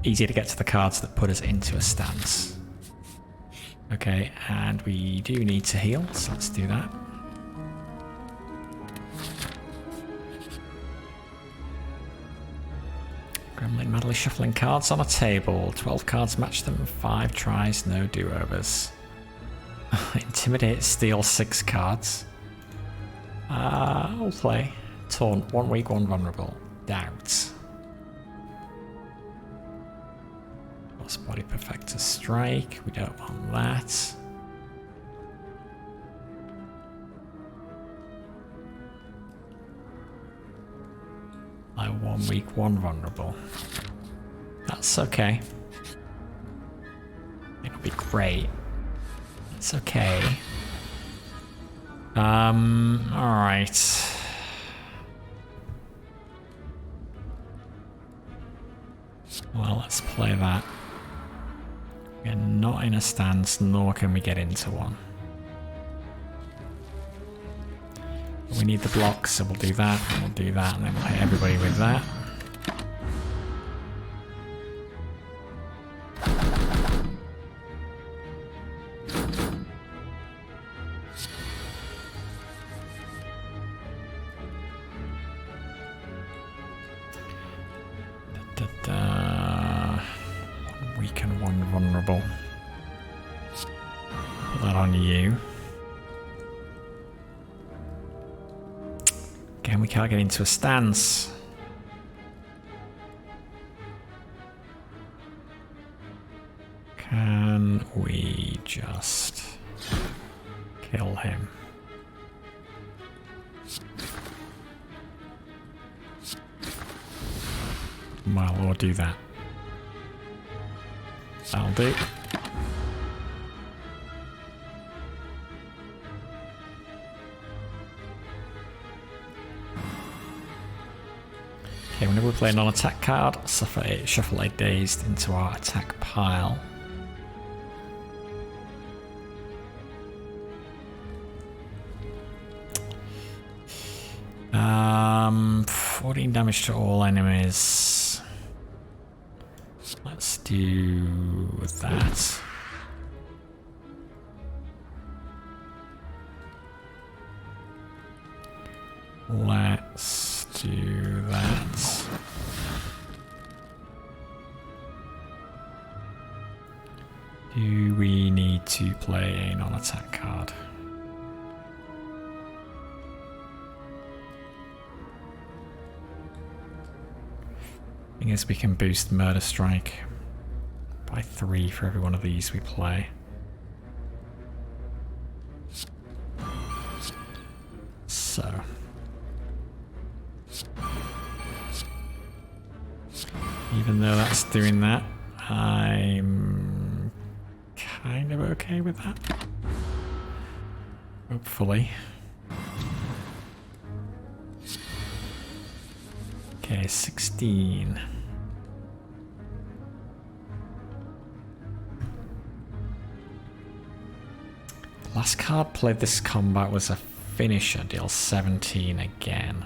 easier to get to the cards that put us into a stance. Okay, and we do need to heal, so let's do that. Gremlin madly shuffling cards on a table. 12 cards match them, 5 tries, no do-overs. Intimidate, steal 6 cards. I'll play. Taunt, 1 weak, 1 vulnerable. Doubt. Plus body perfector strike, we don't want that. Like 1 weak, 1 vulnerable. That's okay. It'll be great. It's okay. Alright. Well, let's play that. We're not in a stance, nor can we get into one. But we need the blocks, so we'll do that, and we'll do that, and then we'll hit everybody with that. Weak and 1 vulnerable. Put that on you. Again, we can't get into a stance. Can we just kill him? Well, we'll do that. That'll do. Okay, whenever we play a non-attack card, shuffle a dazed into our attack pile. Um, 14 damage to all enemies. Let's do that. Let's do that. Do we need to play a non-attack card? Thing is, we can boost Murder Strike by 3 for every one of these we play. So. Even though that's doing that, I'm kind of okay with that. Hopefully. Okay, 16. Last card played this combat was a finisher, deals 17 again.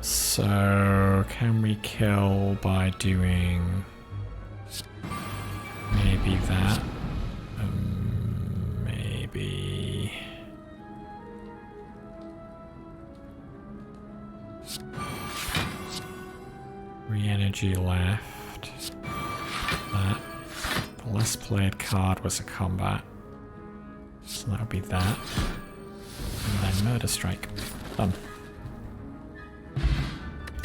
So, can we kill by doing maybe that? Maybe... Re-energy left. That. The less played card was a combat. So that would be that. And then Murder Strike. Done.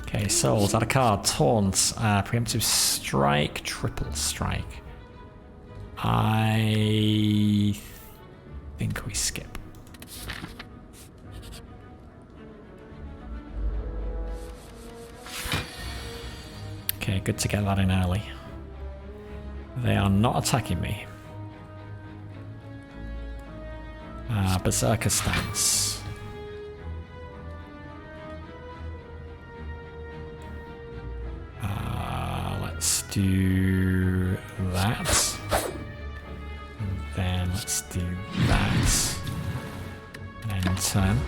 Okay, souls, add a card. Taunts, preemptive strike, triple strike. I think we skip. Okay, good to get that in early. They are not attacking me. Berserker stance. Let's do that. And then let's do that. And then turn.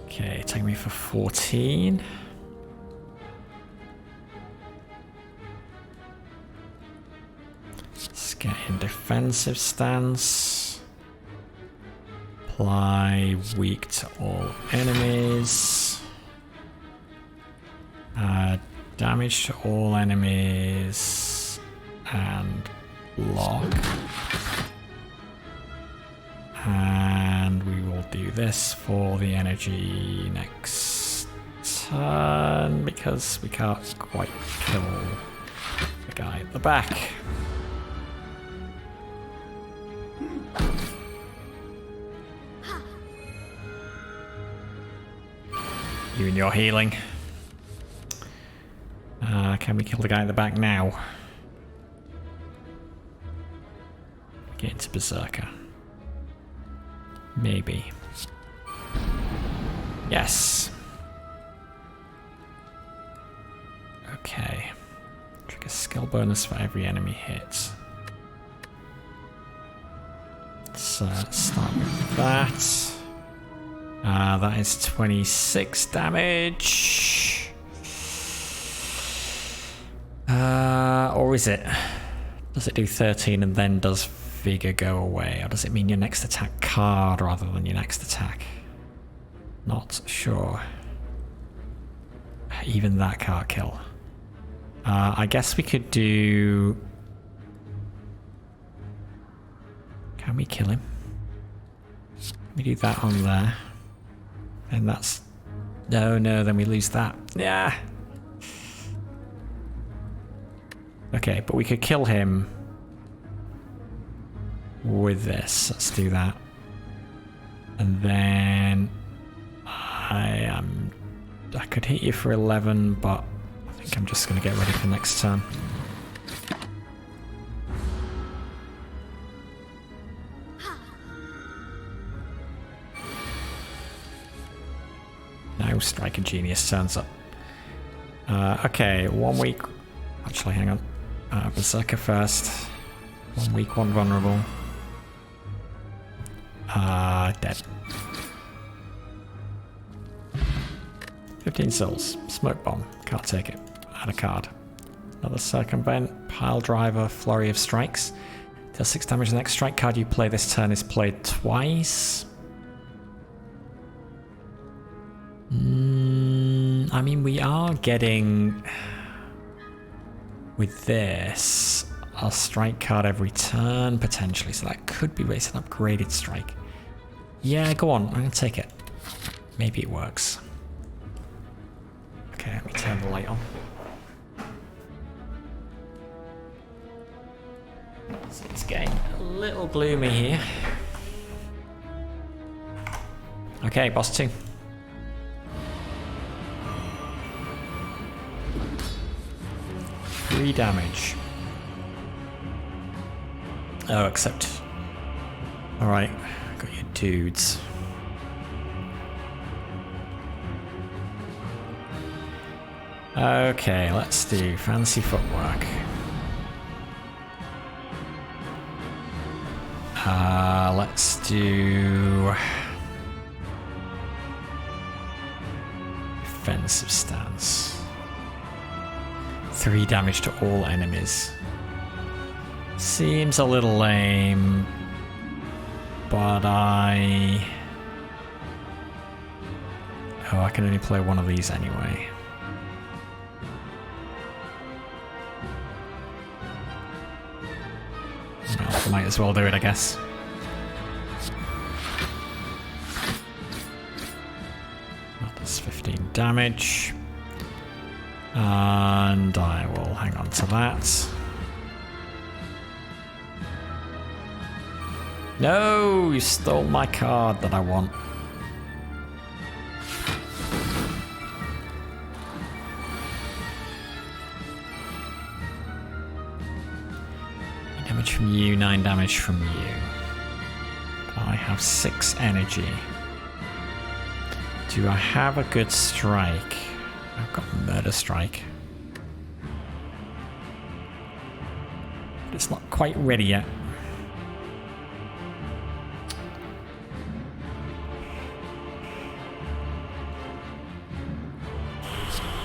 Okay, take me for 14. Let's get in defensive stance. Apply weak to all enemies. Damage to all enemies. And block. And we will do this for the energy next turn because we can't quite kill the guy at the back. You and your healing. Can we kill the guy at the back now? Get into Berserker. Maybe. Yes. Okay. Trigger skill bonus for every enemy hit. So let's start with that. That is 26 damage. Or is it? Does it do 13 and then does Vigor go away? Or does it mean your next attack card rather than your next attack? Not sure. Even that can't kill. I guess we could do... Can we kill him? Let me do that on there. And that's... No, then we lose that. Yeah. Okay, but we could kill him with this. Let's do that. And then I could hit you for 11, but I think I'm just going to get ready for next turn. Now Striker Genius turns up. Okay, 1 week. Actually, hang on. Berserker first. 1 weak, 1 vulnerable. Dead. 15 souls. Smoke bomb. Can't take it. Add a card. Another circumvent. Pile driver. Flurry of strikes. Deal 6 damage. The next strike card you play this turn is played twice. I mean, we are getting... With this, a strike card every turn, potentially. So that could be raised an upgraded strike. Yeah, go on. I'm going to take it. Maybe it works. Okay, let me turn the light on. So it's getting a little gloomy here. Okay, boss 2. Damage. Oh, except... Alright, got your dudes. Okay, let's do fancy footwork. Let's do... Defensive stance. 3 damage to all enemies. Seems a little lame, but I can only play one of these anyway. Well, might as well do it, I guess. That does 15 damage. And I will hang on to that. No, you stole my card that I want. damage from you, 9 damage from you. I have 6 energy. Do I have a good strike? I've got Murder Strike. But it's not quite ready yet.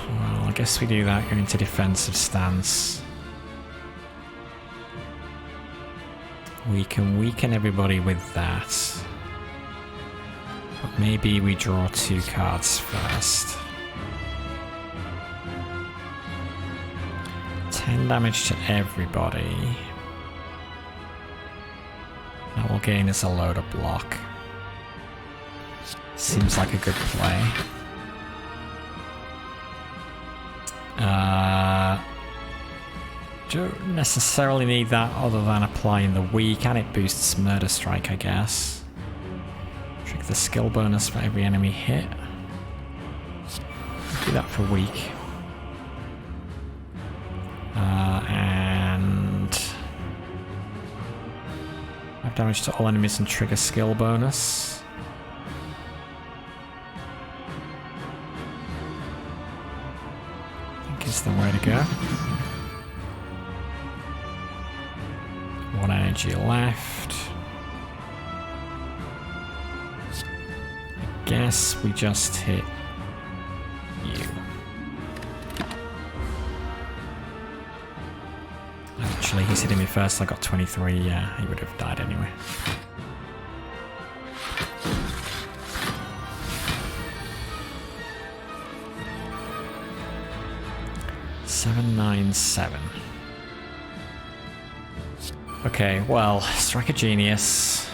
Well, I guess we do that, go into defensive stance. We can weaken everybody with that. But maybe we draw 2 cards first. 10 damage to everybody. That will gain us a load of block. Seems like a good play. Don't necessarily need that other than applying the weak, and it boosts Murder Strike, I guess. Trigger the skill bonus for every enemy hit. Do that for weak. And 5 damage to all enemies and trigger skill bonus. I think is the way to go. 1 energy left. I guess we just hit you. Actually, he's hitting me first. I got 23. Yeah, he would have died anyway. Seven, 9, 7. Okay, well, strike a genius.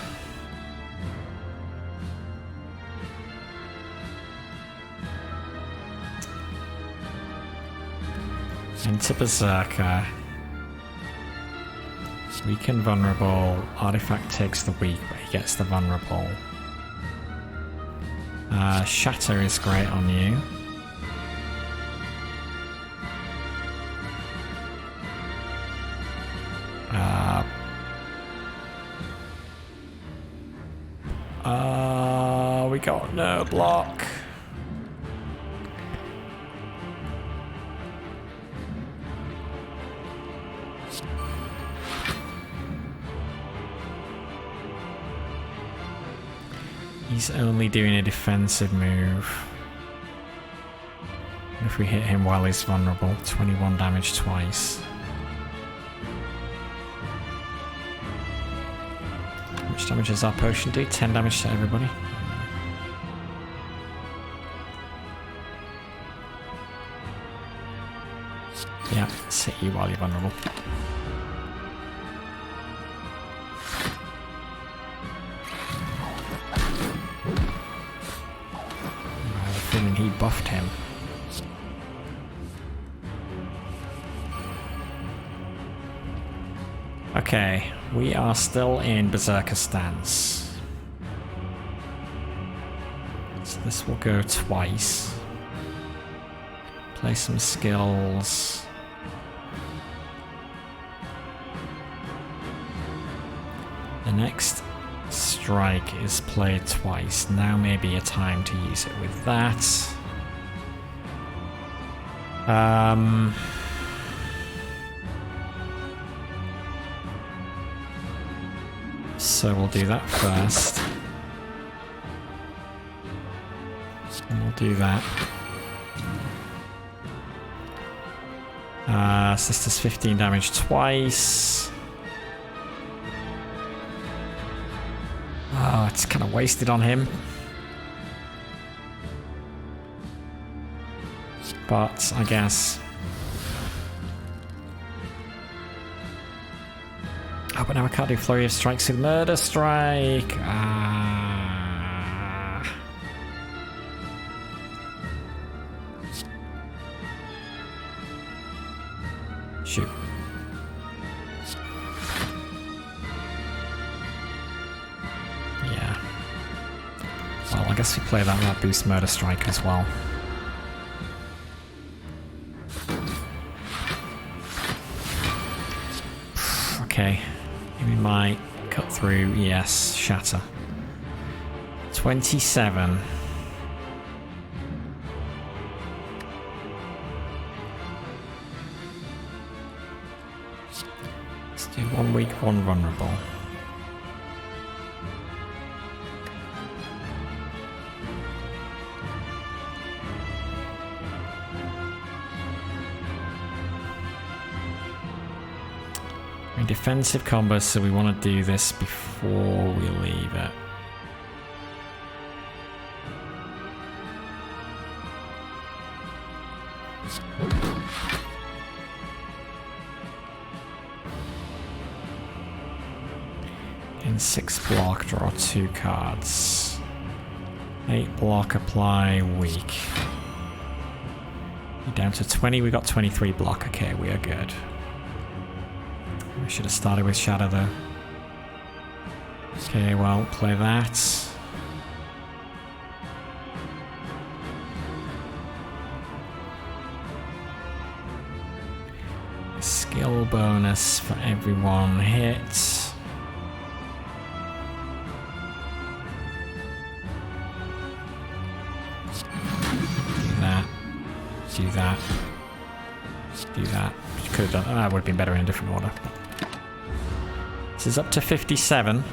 Into Berserker. Weaken vulnerable. Artifact takes the weak, but he gets the vulnerable. Shatter is great on you. We got no block. He's only doing a defensive move. If we hit him while he's vulnerable, 21 damage twice. How much damage does our potion do? 10 damage to everybody. Yeah, let's hit you while you're vulnerable. I have a feeling he buffed him. Okay, we are still in Berserker stance. So this will go twice. Play some skills. The next strike is played twice. Now may be a time to use it with that. So we'll do that first. And we'll do that. So this does 15 damage twice. Oh, it's kind of wasted on him. But I guess. Oh, but now I can't do Flurry of Strikes with Murder Strike. Shoot. Yeah. Well, I guess we play that. That boosts Murder Strike as well. Okay. Give me my cut through. Yes, shatter. 27. Let's do 1 weak, 1 vulnerable. Defensive combo, so we want to do this before we leave it. In 6 block, draw 2 cards. 8 block, apply, weak. We're down to 20, we got 23 block. Okay, we are good. We should have started with Shadow though. Okay, well, play that. Skill bonus for every 1 hit. Do that. Do that. Do that. Could have done that. Would have been better in a different order. This is up to 57.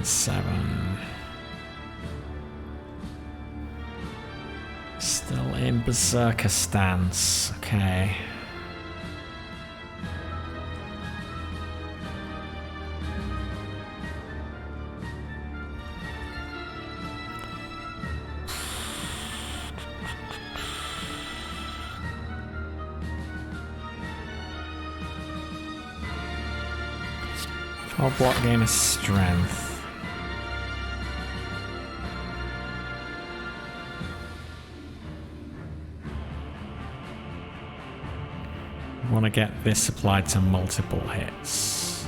Seven. Still in Berserker stance. Okay. I'll block gain a strength. I want to get this applied to multiple hits.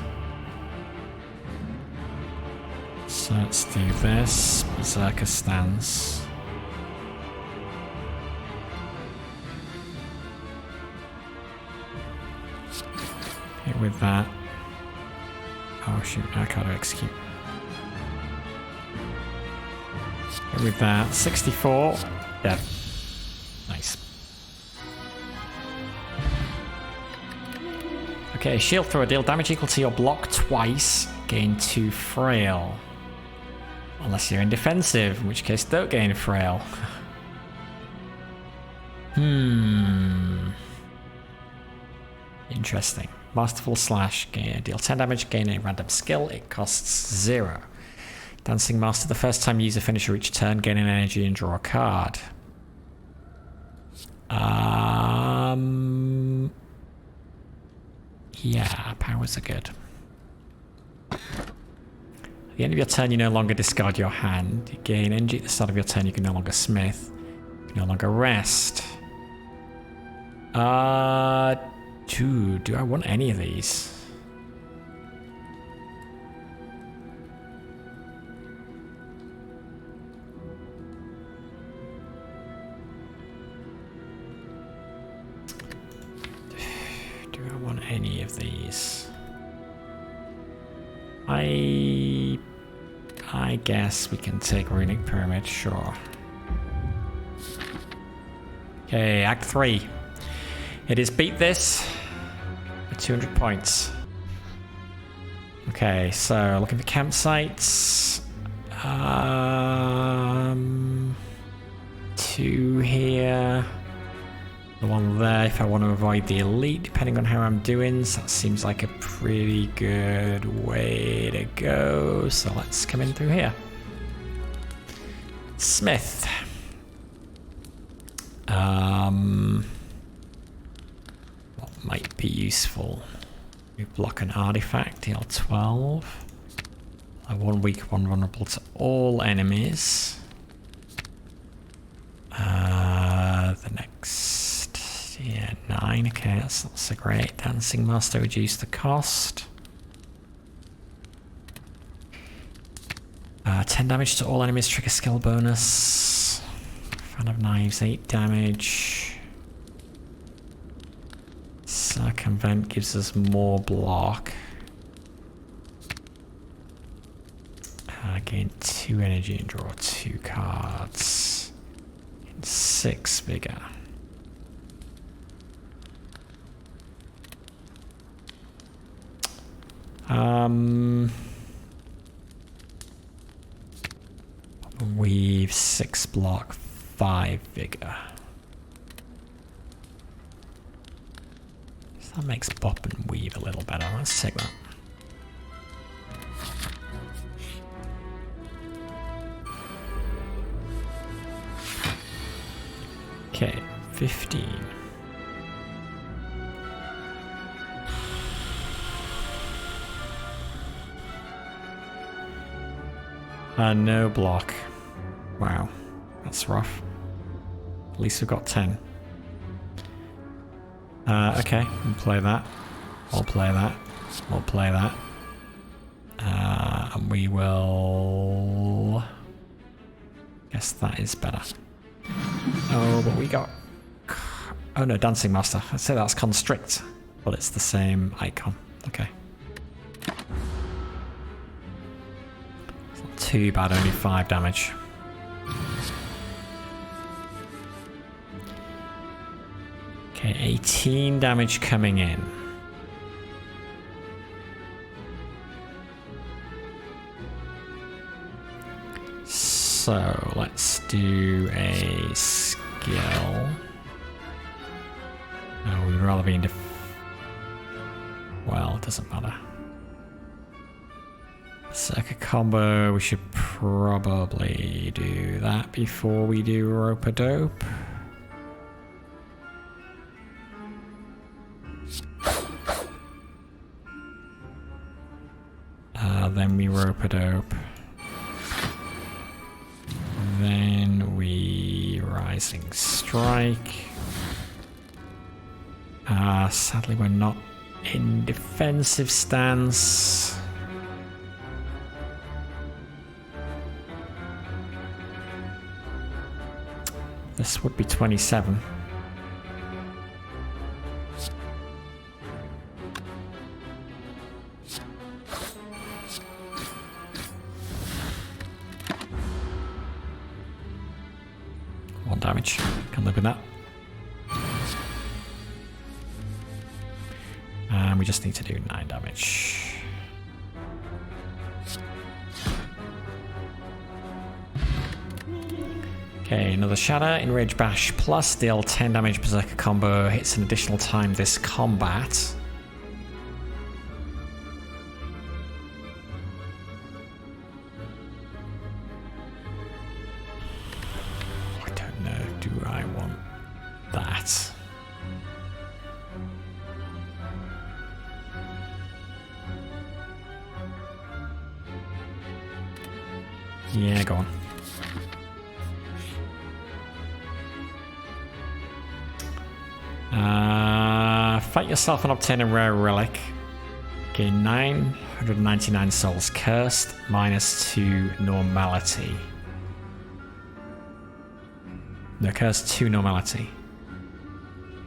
So let's do this. Berserker stance. Hit with that. Oh shoot, I can't execute. Hit with that. 64. Dead. Nice. Okay, shield thrower. Deal damage equal to your block twice. Gain 2 frail. Unless you're in defensive, in which case don't gain frail. Interesting. Masterful slash. Deal 10 damage. Gain a random skill. It costs 0. Dancing Master. The first time you use a finisher each turn, gain an energy and draw a card. Yeah, powers are good. At the end of your turn, you no longer discard your hand. You gain energy at the start of your turn. You can no longer smith. You can no longer rest. Do I want any of these? Do I want any of these? I guess we can take Runic Pyramid, sure. Okay, Act 3. It is beat this for 200 points. Okay, so looking for campsites. 2 here. The one there if I want to avoid the elite, depending on how I'm doing. So that seems like a pretty good way to go. So let's come in through here. Smith. What might be useful? We block an artifact, deal 12. 1 weak, 1 vulnerable to all enemies. The next, yeah, 9. Okay, that's not so great. Dancing Master, reduce the cost. 10 damage to all enemies, trigger skill bonus. Fan of Knives, 8 damage. Circumvent gives us more block. Gain 2 energy and draw 2 cards. 6 vigor. Weave 6 block, 5 vigor. So that makes bop and weave a little better. Let's take that. Okay, 15. No block. Wow, that's rough. At least we've got 10. Okay, we'll play that. We'll play that. We'll play that. And we will... Guess that is better. Oh, but we got... Oh no, Dancing Master. I'd say that's Constrict, but it's the same icon. Okay. It's not too bad, only 5 damage. Okay, 18 damage coming in. So, let's do a skill. Oh, we'd rather be in well, it doesn't matter. Circuit combo, we should probably do that before we do rope-a-dope. Then we rope-a-dope. Then we Rising Strike. Sadly we're not in defensive stance. This would be 27. Damage. Can live with that. And we just need to do 9 damage. Okay, another Shatter. Enrage Bash plus deal 10 damage. Berserker combo hits an additional time this combat. Yeah, go on. Fight yourself and obtain a rare relic. Gain 999 souls. Cursed, -2 normality. No, cursed 2 normality.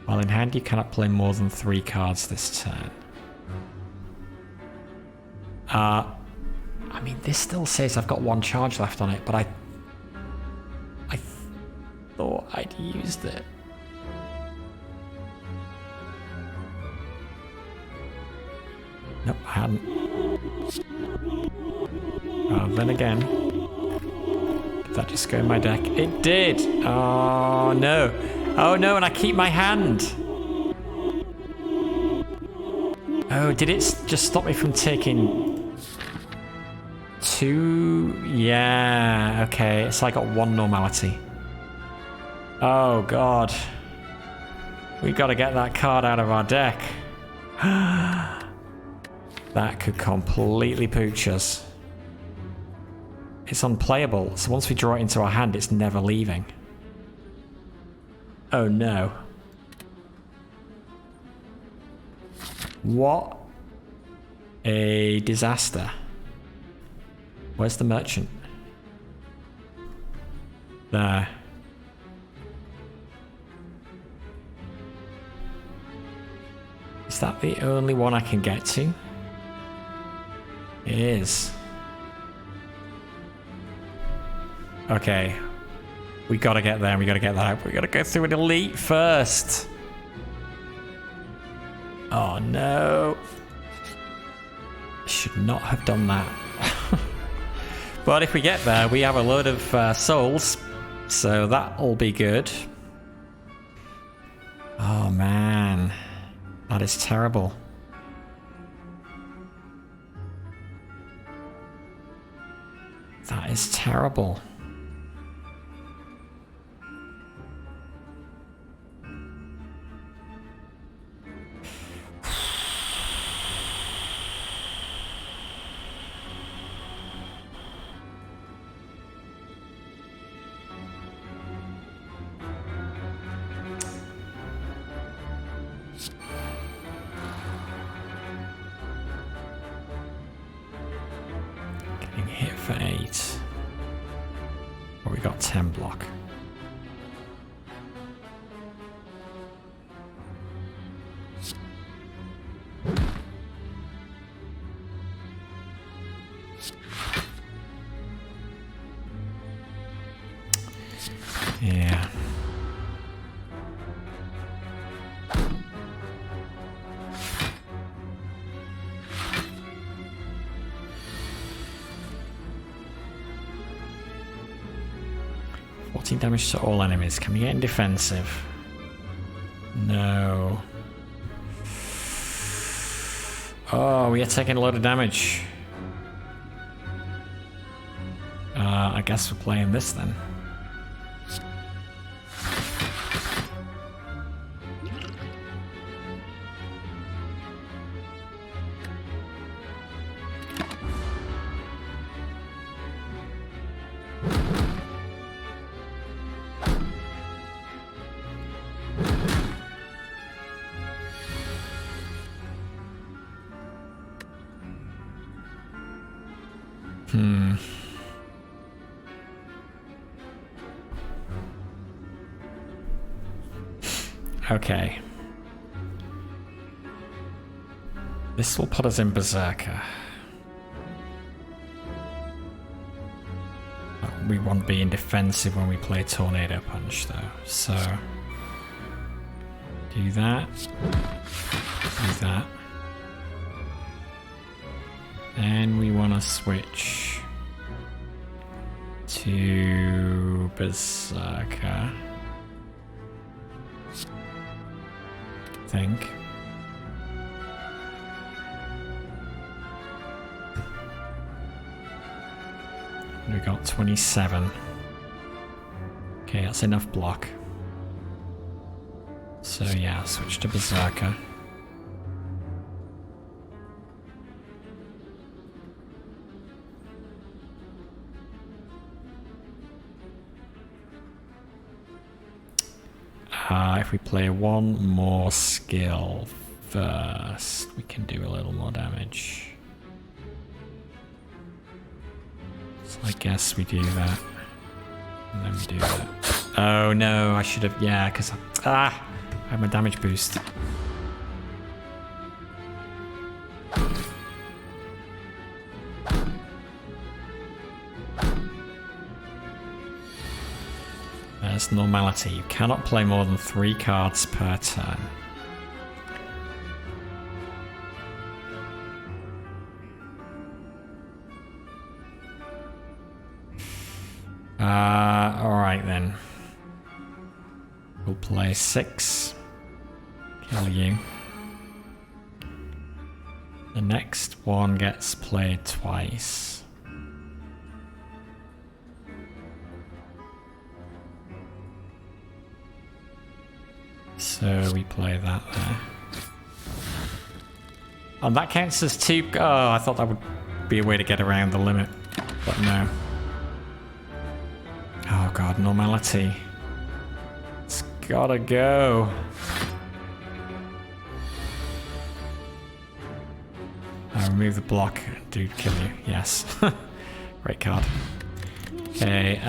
While in hand, you cannot play more than 3 cards this turn. I mean, this still says I've got 1 charge left on it, but I thought I'd used it. Nope, I hadn't. Then again, did that just go in my deck? It did! Oh no! Oh no, and I keep my hand! Oh, did it just stop me from taking 2? Yeah, okay, so I got 1 normality. Oh god. We gotta get that card out of our deck. That could completely pooch us. It's unplayable, so once we draw it into our hand, it's never leaving. Oh no. What a disaster. Where's the merchant? There. Is that the only one I can get to? It is. Okay. We gotta get there, we gotta get that out. We gotta go through an elite first. Oh no. Should not have done that. But if we get there, we have a load of souls. So that'll be good. Oh man. That is terrible. That is terrible. Getting hit for 8. But we got 10 block. Yeah. Damage to all enemies. Can we get in defensive? No. Oh, we are taking a lot of damage. I guess we're playing this then. Okay. This will put us in Berserker. We won't be in defensive when we play Tornado Punch though, so do that. Do that. And we want to switch to Berserker. I think. We got 27. Okay, that's enough block. So yeah, switch to Berserker. If we play one more skill first, we can do a little more damage. So I guess we do that. And then we do that. Oh no, I should have, yeah, because I had my damage boost. There's normality. You cannot play more than 3 cards per turn. Alright then. We'll play 6. Kill you. The next one gets played twice. So we play that there. And that counts as 2. Oh, I thought that would be a way to get around the limit. But no. Oh god, normality. It's gotta go. I remove the block. Dude, kill you. Yes. Great card. Okay,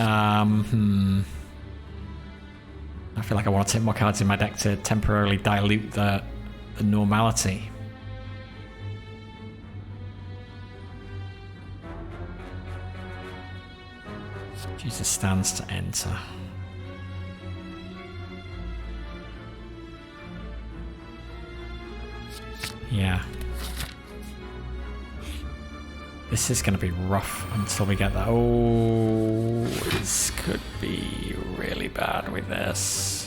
I feel like I want to take more cards in my deck to temporarily dilute the the normality. Jesus stands to enter. Yeah. This is going to be rough until we get that. Oh, this could be really bad with this.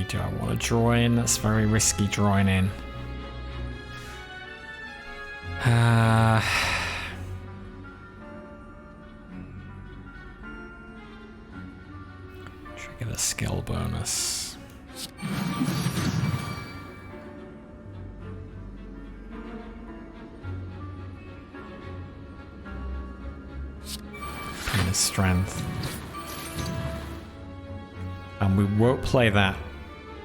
Do I want to draw in? That's very risky drawing in. Trigger the skill bonus. Pain of strength. And we won't play that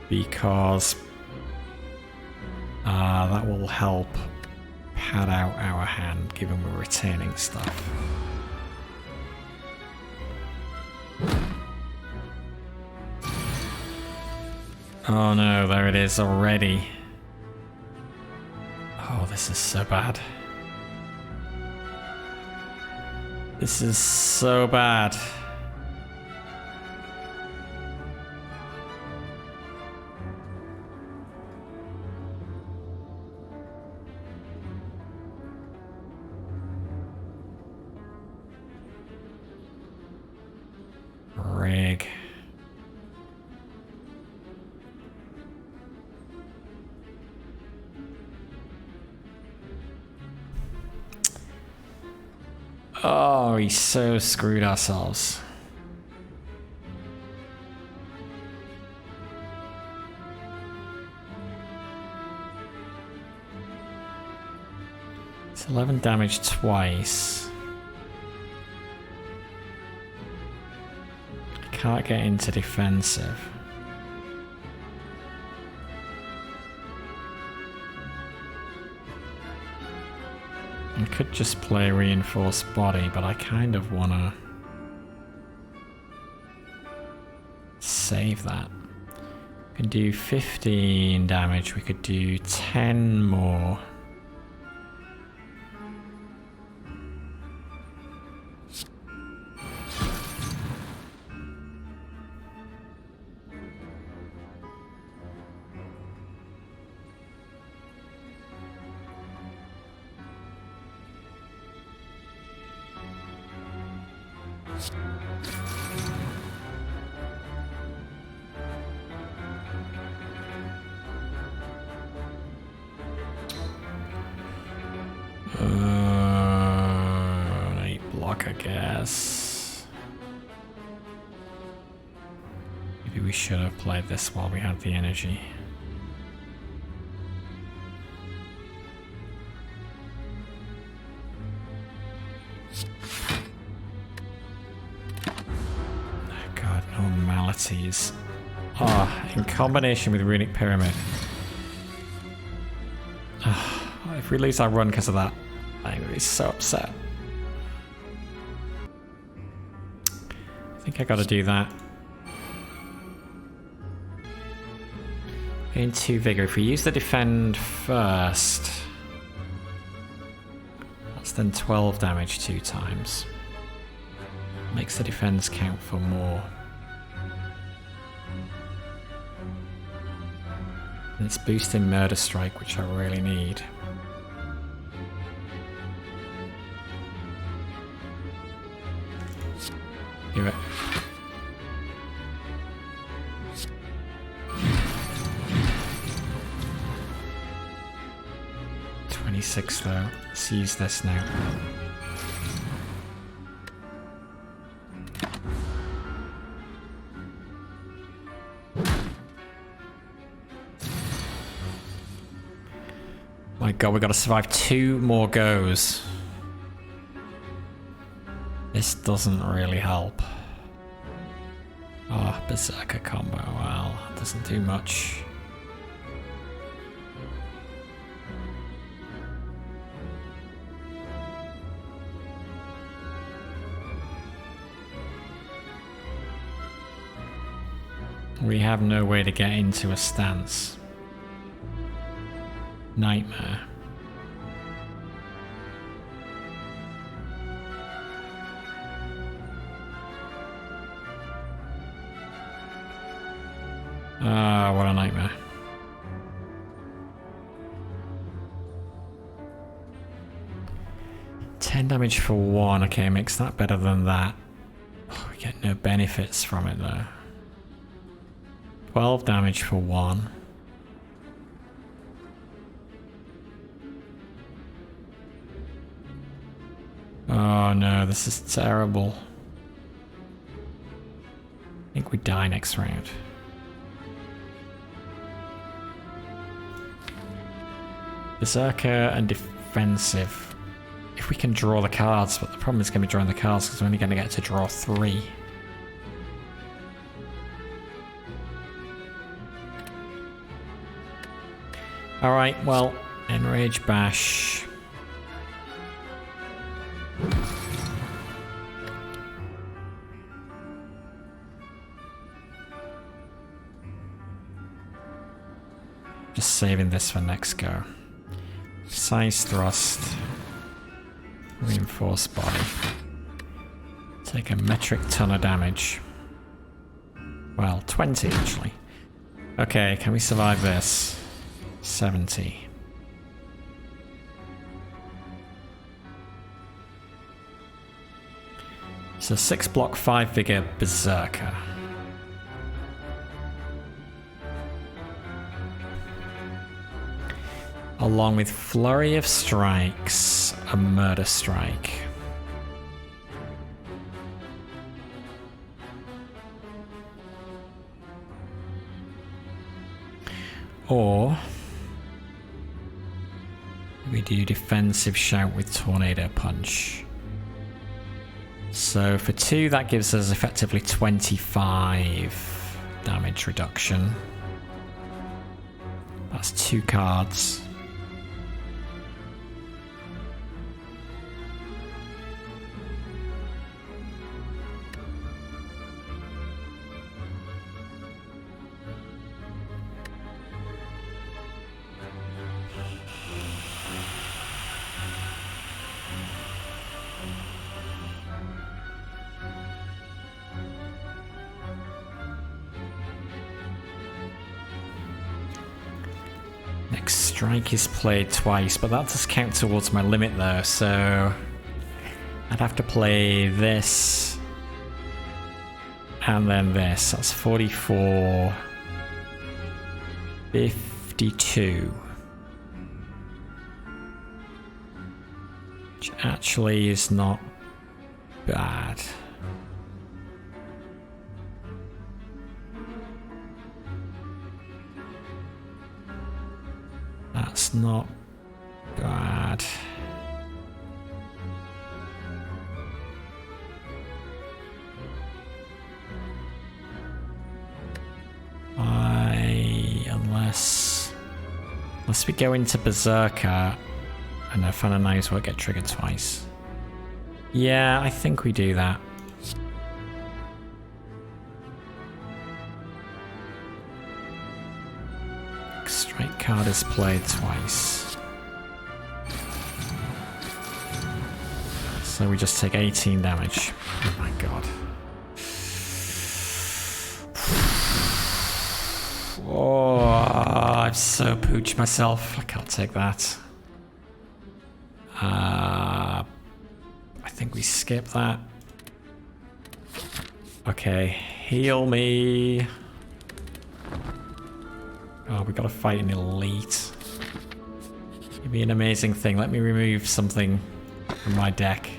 because that will help pad out our hand, given we're retaining stuff. Oh no, there it is already. Oh, this is so bad. This is so bad. Rig. Oh, we so screwed ourselves. It's 11 damage twice. Can't get into defensive. I could just play reinforced body, but I kind of want to save that. We can do 15 damage, we could do 10 more. I guess. Maybe we should have played this while we had the energy. Oh god, normalities. Oh, in combination with Runic Pyramid. Oh, if we lose our run because of that, I'm gonna be so upset. I think I gotta do that. Gain 2 vigor. If we use the defend first, that's then 12 damage 2 times. Makes the defense count for more. And it's boosting Murder Strike, which I really need. Give it. $26 though. Let's use this now. My god, we gotta survive 2 more goes. This doesn't really help. Oh, Berserker combo. Well, doesn't do much. We have no way to get into a stance. Nightmare. Ah, what a nightmare. $10 damage for 1. Okay, makes that better than that. Oh, we get no benefits from it though. 12 damage for 1. Oh no, this is terrible. I think we die next round. Berserker and defensive. If we can draw the cards, but the problem is going to be drawing the cards because we're only going to get to draw 3. Alright, well, Enrage Bash. Just saving this for next go. Size Thrust. Reinforced Body. Take a metric ton of damage. Well, 20 actually. Okay, can we survive this? 70. So 6 block 5 figure Berserker. Along with Flurry of Strikes, a Murder Strike. Or we do Defensive Shout with Tornado Punch. So for 2 that gives us effectively 25 damage reduction. That's 2 cards. Strike is played twice, but that does count towards my limit though, so I'd have to play this and then this. That's 44, 52. Which actually is not bad. That's not bad. Unless we go into Berserker and a Fan of Knives won't get triggered twice. Yeah, I think we do that. Strike card is played twice. So we just take 18 damage. Oh my god. Oh, I've so pooched myself. I can't take that. I think we skip that. Okay, heal me. Oh, we gotta fight an elite. It'd be an amazing thing. Let me remove something from my deck.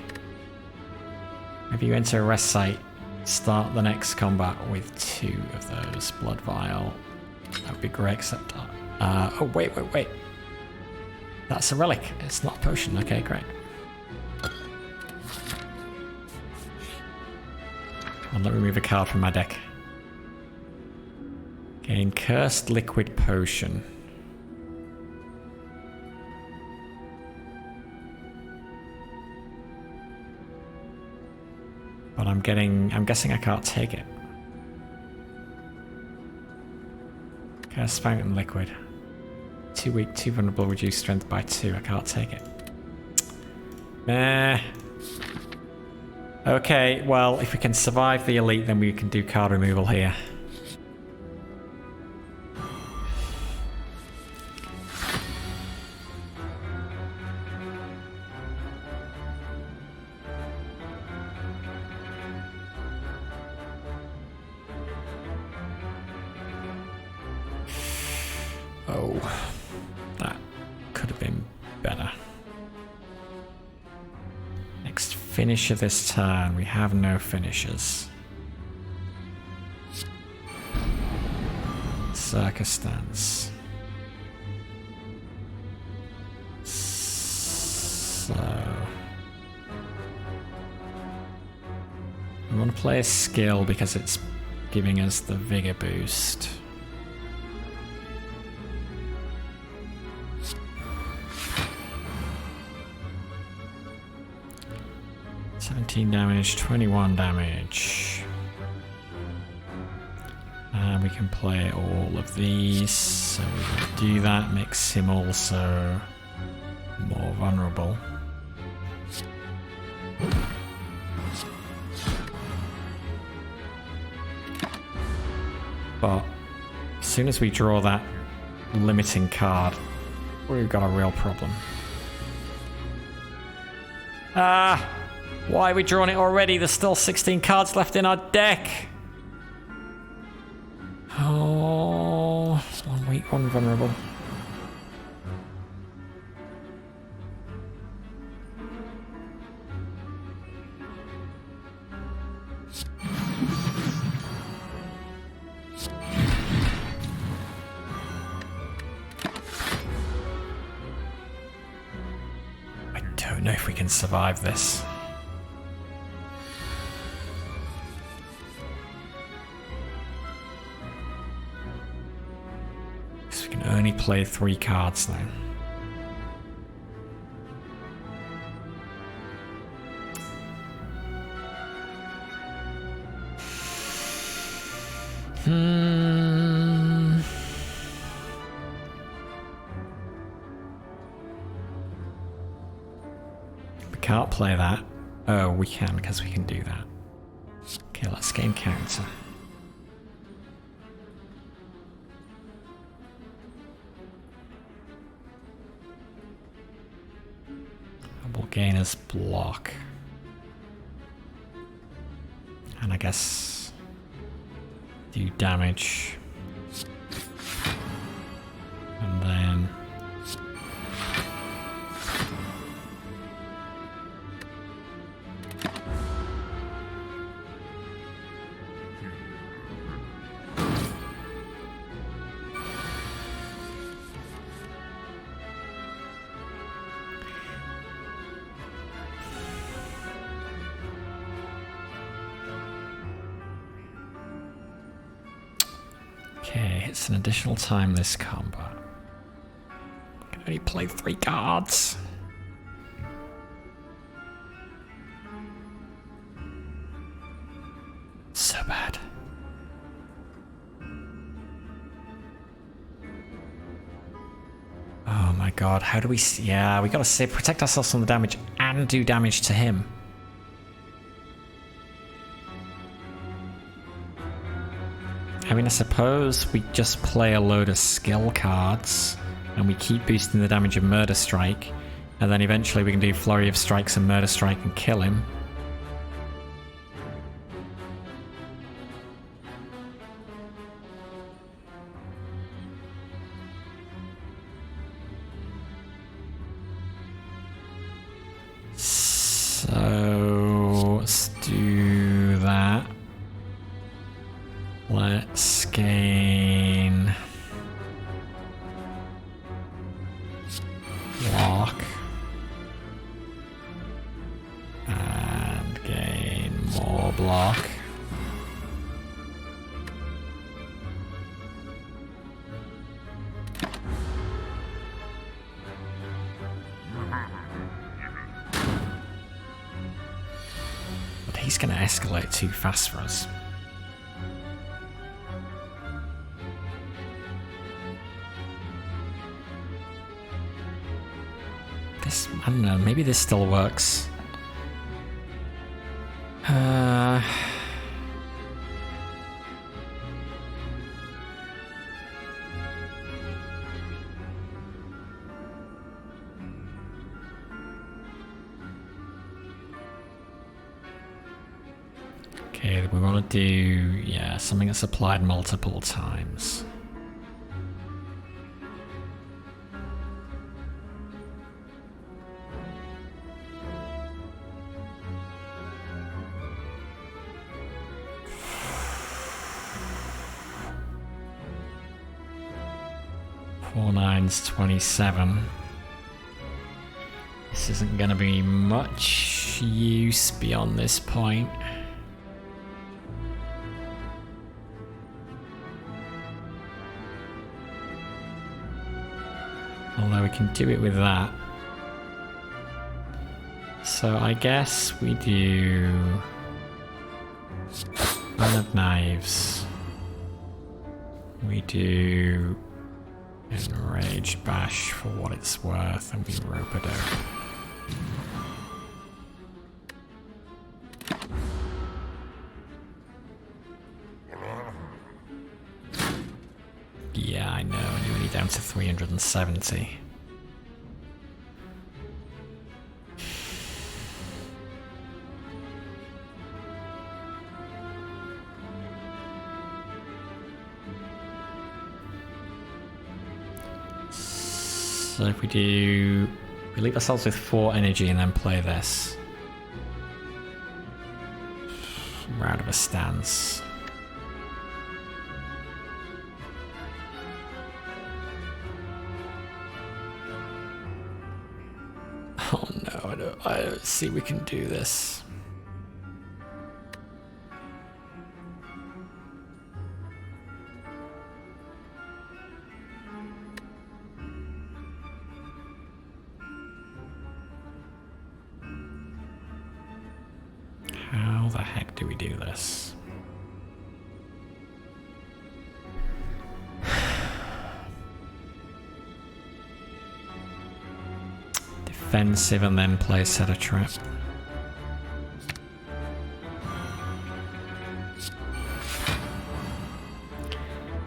If you enter a rest site, start the next combat with 2 of those. Blood Vial. That would be great, except... oh, wait. That's a relic. It's not a potion. Okay, great. And let me remove a card from my deck. Gain cursed liquid potion. But I'm guessing I can't take it. Cursed fountain liquid. Too weak, too vulnerable, reduce strength by 2. I can't take it. Meh. Okay, well, if we can survive the elite, then we can do card removal here. Oh, that could have been better. Next finisher this turn. We have no finishers. Circumstance. So we want to play a skill because it's giving us the vigor boost. Damage, 21 damage. And we can play all of these. So we will do that, makes him also more vulnerable. But as soon as we draw that limiting card, we've got a real problem. Ah! Why are we drawing it already? There's still 16 cards left in our deck. Oh, one weak, one vulnerable. I don't know if we can survive this. Only play 3 cards now. We can't play that. Oh, we can because we can do that. Okay, let's gain counter. Will gain his block. And I guess do damage. And then okay, it's an additional time this combat. I can only play 3 cards. So bad. Oh my god, how do we... Yeah, we gotta protect ourselves from the damage and do damage to him. I mean, I suppose we just play a load of skill cards and we keep boosting the damage of Murder Strike, and then eventually we can do Flurry of Strikes and Murder Strike and kill him. So let's do that. Let's gain block and gain more block. He's going to escalate too fast for us. This, I don't know, maybe this still works. Okay, we want to do, yeah, something that's applied multiple times. Four nines, 27. This isn't going to be much use beyond this point. Although we can do it with that. So I guess we do one of knives. We do enraged bash for what it's worth, and we rope it out. Yeah, I know, and you're only down to 370. So if we leave ourselves with 4 energy and then play this. We're out of a stance. Oh no, I don't see we can do this. How the heck do we do this? Defensive and then play set a trap.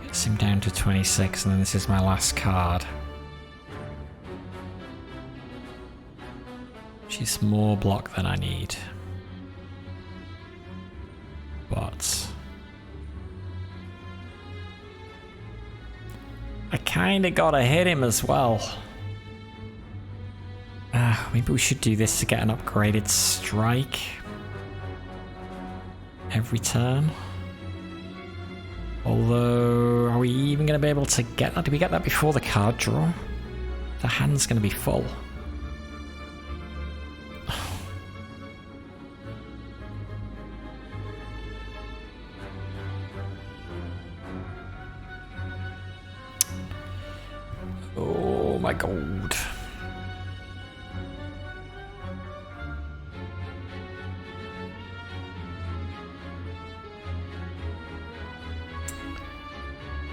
Gets him down to 26 and then this is my last card. Which is more block than I need. But I kinda gotta hit him as well. Maybe we should do this to get an upgraded strike every turn. Although, are we even going to be able to get that? Did we get that before the card draw? The hand's going to be full. Oh my god.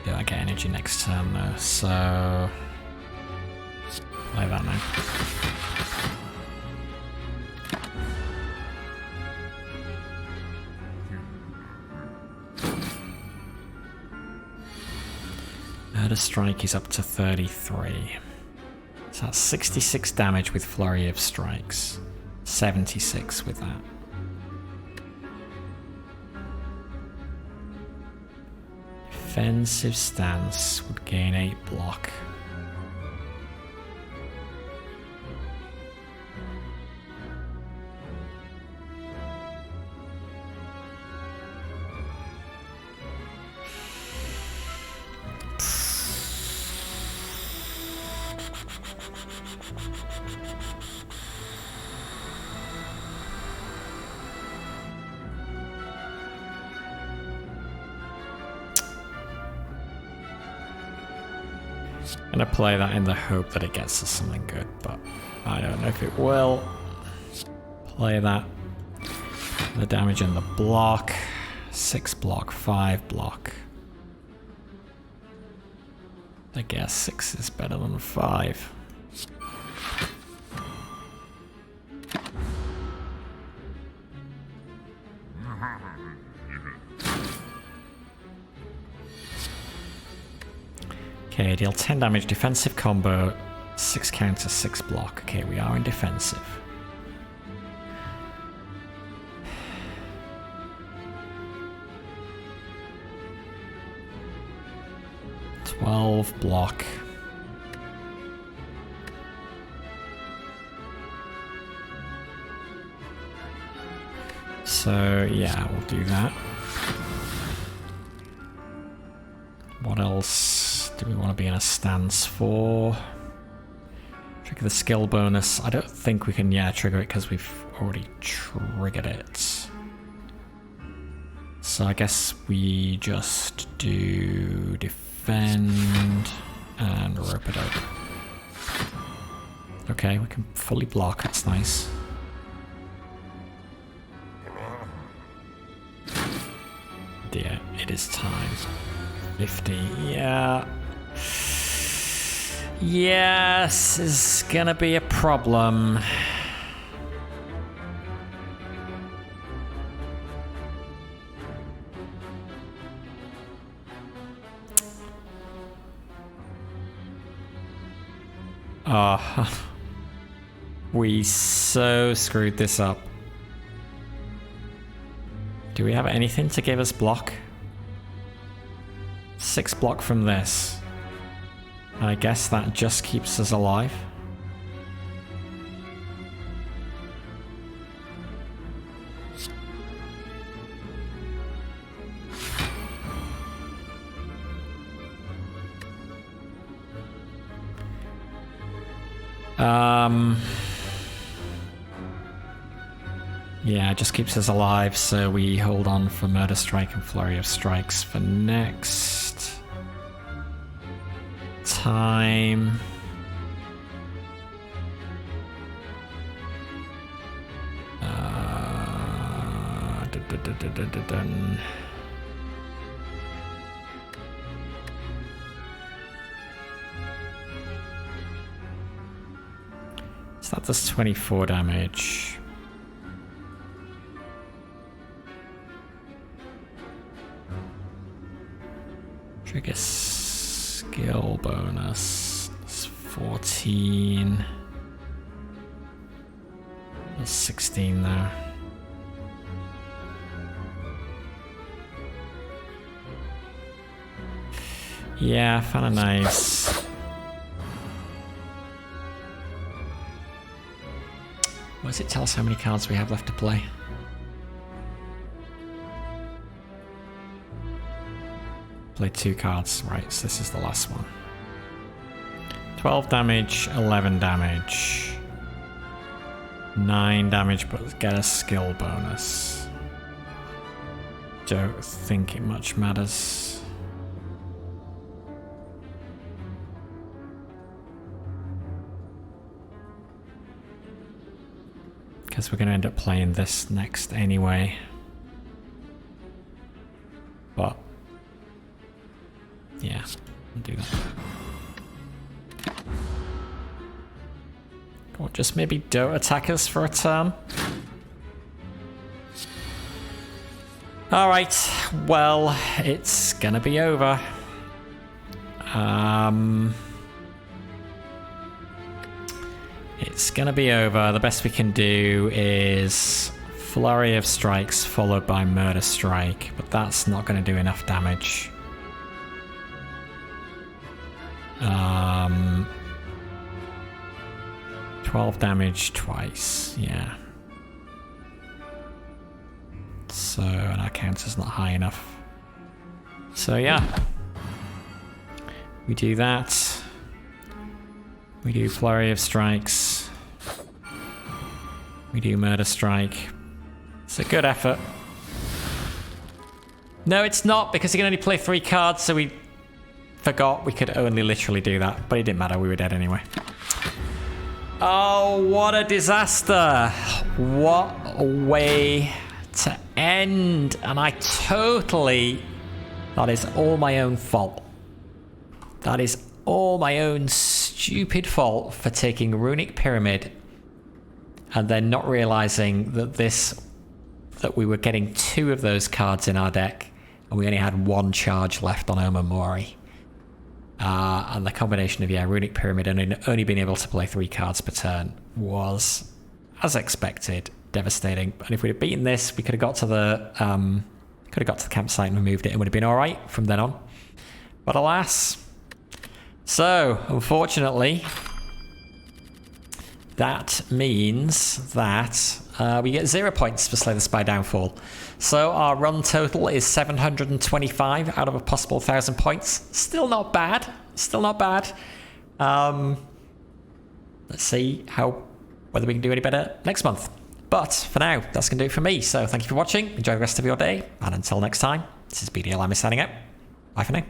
Yeah, I get energy next turn though, so play that now. Murder strike is up to 33. So that's 66 damage with flurry of strikes. 76 with that. Defensive stance would gain 8 block. I'm gonna play that in the hope that it gets us something good, but I don't know if it will. Play that. The damage in the block. 6 block, 5 block. I guess 6 is better than 5. Okay, deal 10 damage, defensive combo, 6 counter, 6 block. Okay, we are in defensive. Block. So yeah, we'll do that. What else do we want to be in a stance for? Trigger the skill bonus. I don't think we can, trigger it because we've already triggered it. So I guess we just do defend and rope it out. Okay, we can fully block, that's nice. Dear, it is time. 50, yeah. Yes, is gonna be a problem. We so screwed this up. Do we have anything to give us block? 6 block from this. I guess that just keeps us alive. Yeah, it just keeps us alive, so we hold on for Murder Strike and Flurry of Strikes for next time. So that does 24 damage. Trigger skill bonus. It's 14. That's 16 there. Yeah, found a nice. What does it tell us how many cards we have left to play? Play 2 cards, right, so this is the last one. 12 damage, 11 damage. 9 damage, but get a skill bonus. Don't think it much matters. Because we're going to end up playing this next anyway. But yeah, I'll do that. Or just maybe don't attack us for a turn. Alright, well, it's gonna be over. It's gonna be over. The best we can do is Flurry of Strikes followed by Murder Strike, but that's not gonna do enough damage. 12 damage twice, yeah. So, and our counter's not high enough. So yeah. We do that. We do Flurry of Strikes. We do Murder Strike. It's a good effort. No, it's not, because he can only play 3 cards, so we forgot we could only literally do that. But it didn't matter, we were dead anyway. Oh, what a disaster. What a way to end. And I totally... That is all my own fault. That is all my own stupid fault for taking Runic Pyramid and then not realizing that that we were getting 2 of those cards in our deck and we only had 1 charge left on Omamori. And the combination of, Runic Pyramid and only being able to play 3 cards per turn was, as expected, devastating. And if we'd have beaten this, we could have got to the campsite and removed it and would have been alright from then on. But alas. So, unfortunately, that means that we get 0 points for Slay the Spire Downfall. So our run total is 725 out of a possible 1,000 points. Still not bad. Still not bad. Let's see whether we can do any better next month. But for now, that's going to do it for me. So thank you for watching. Enjoy the rest of your day. And until next time, this is BDLM signing out. Bye for now.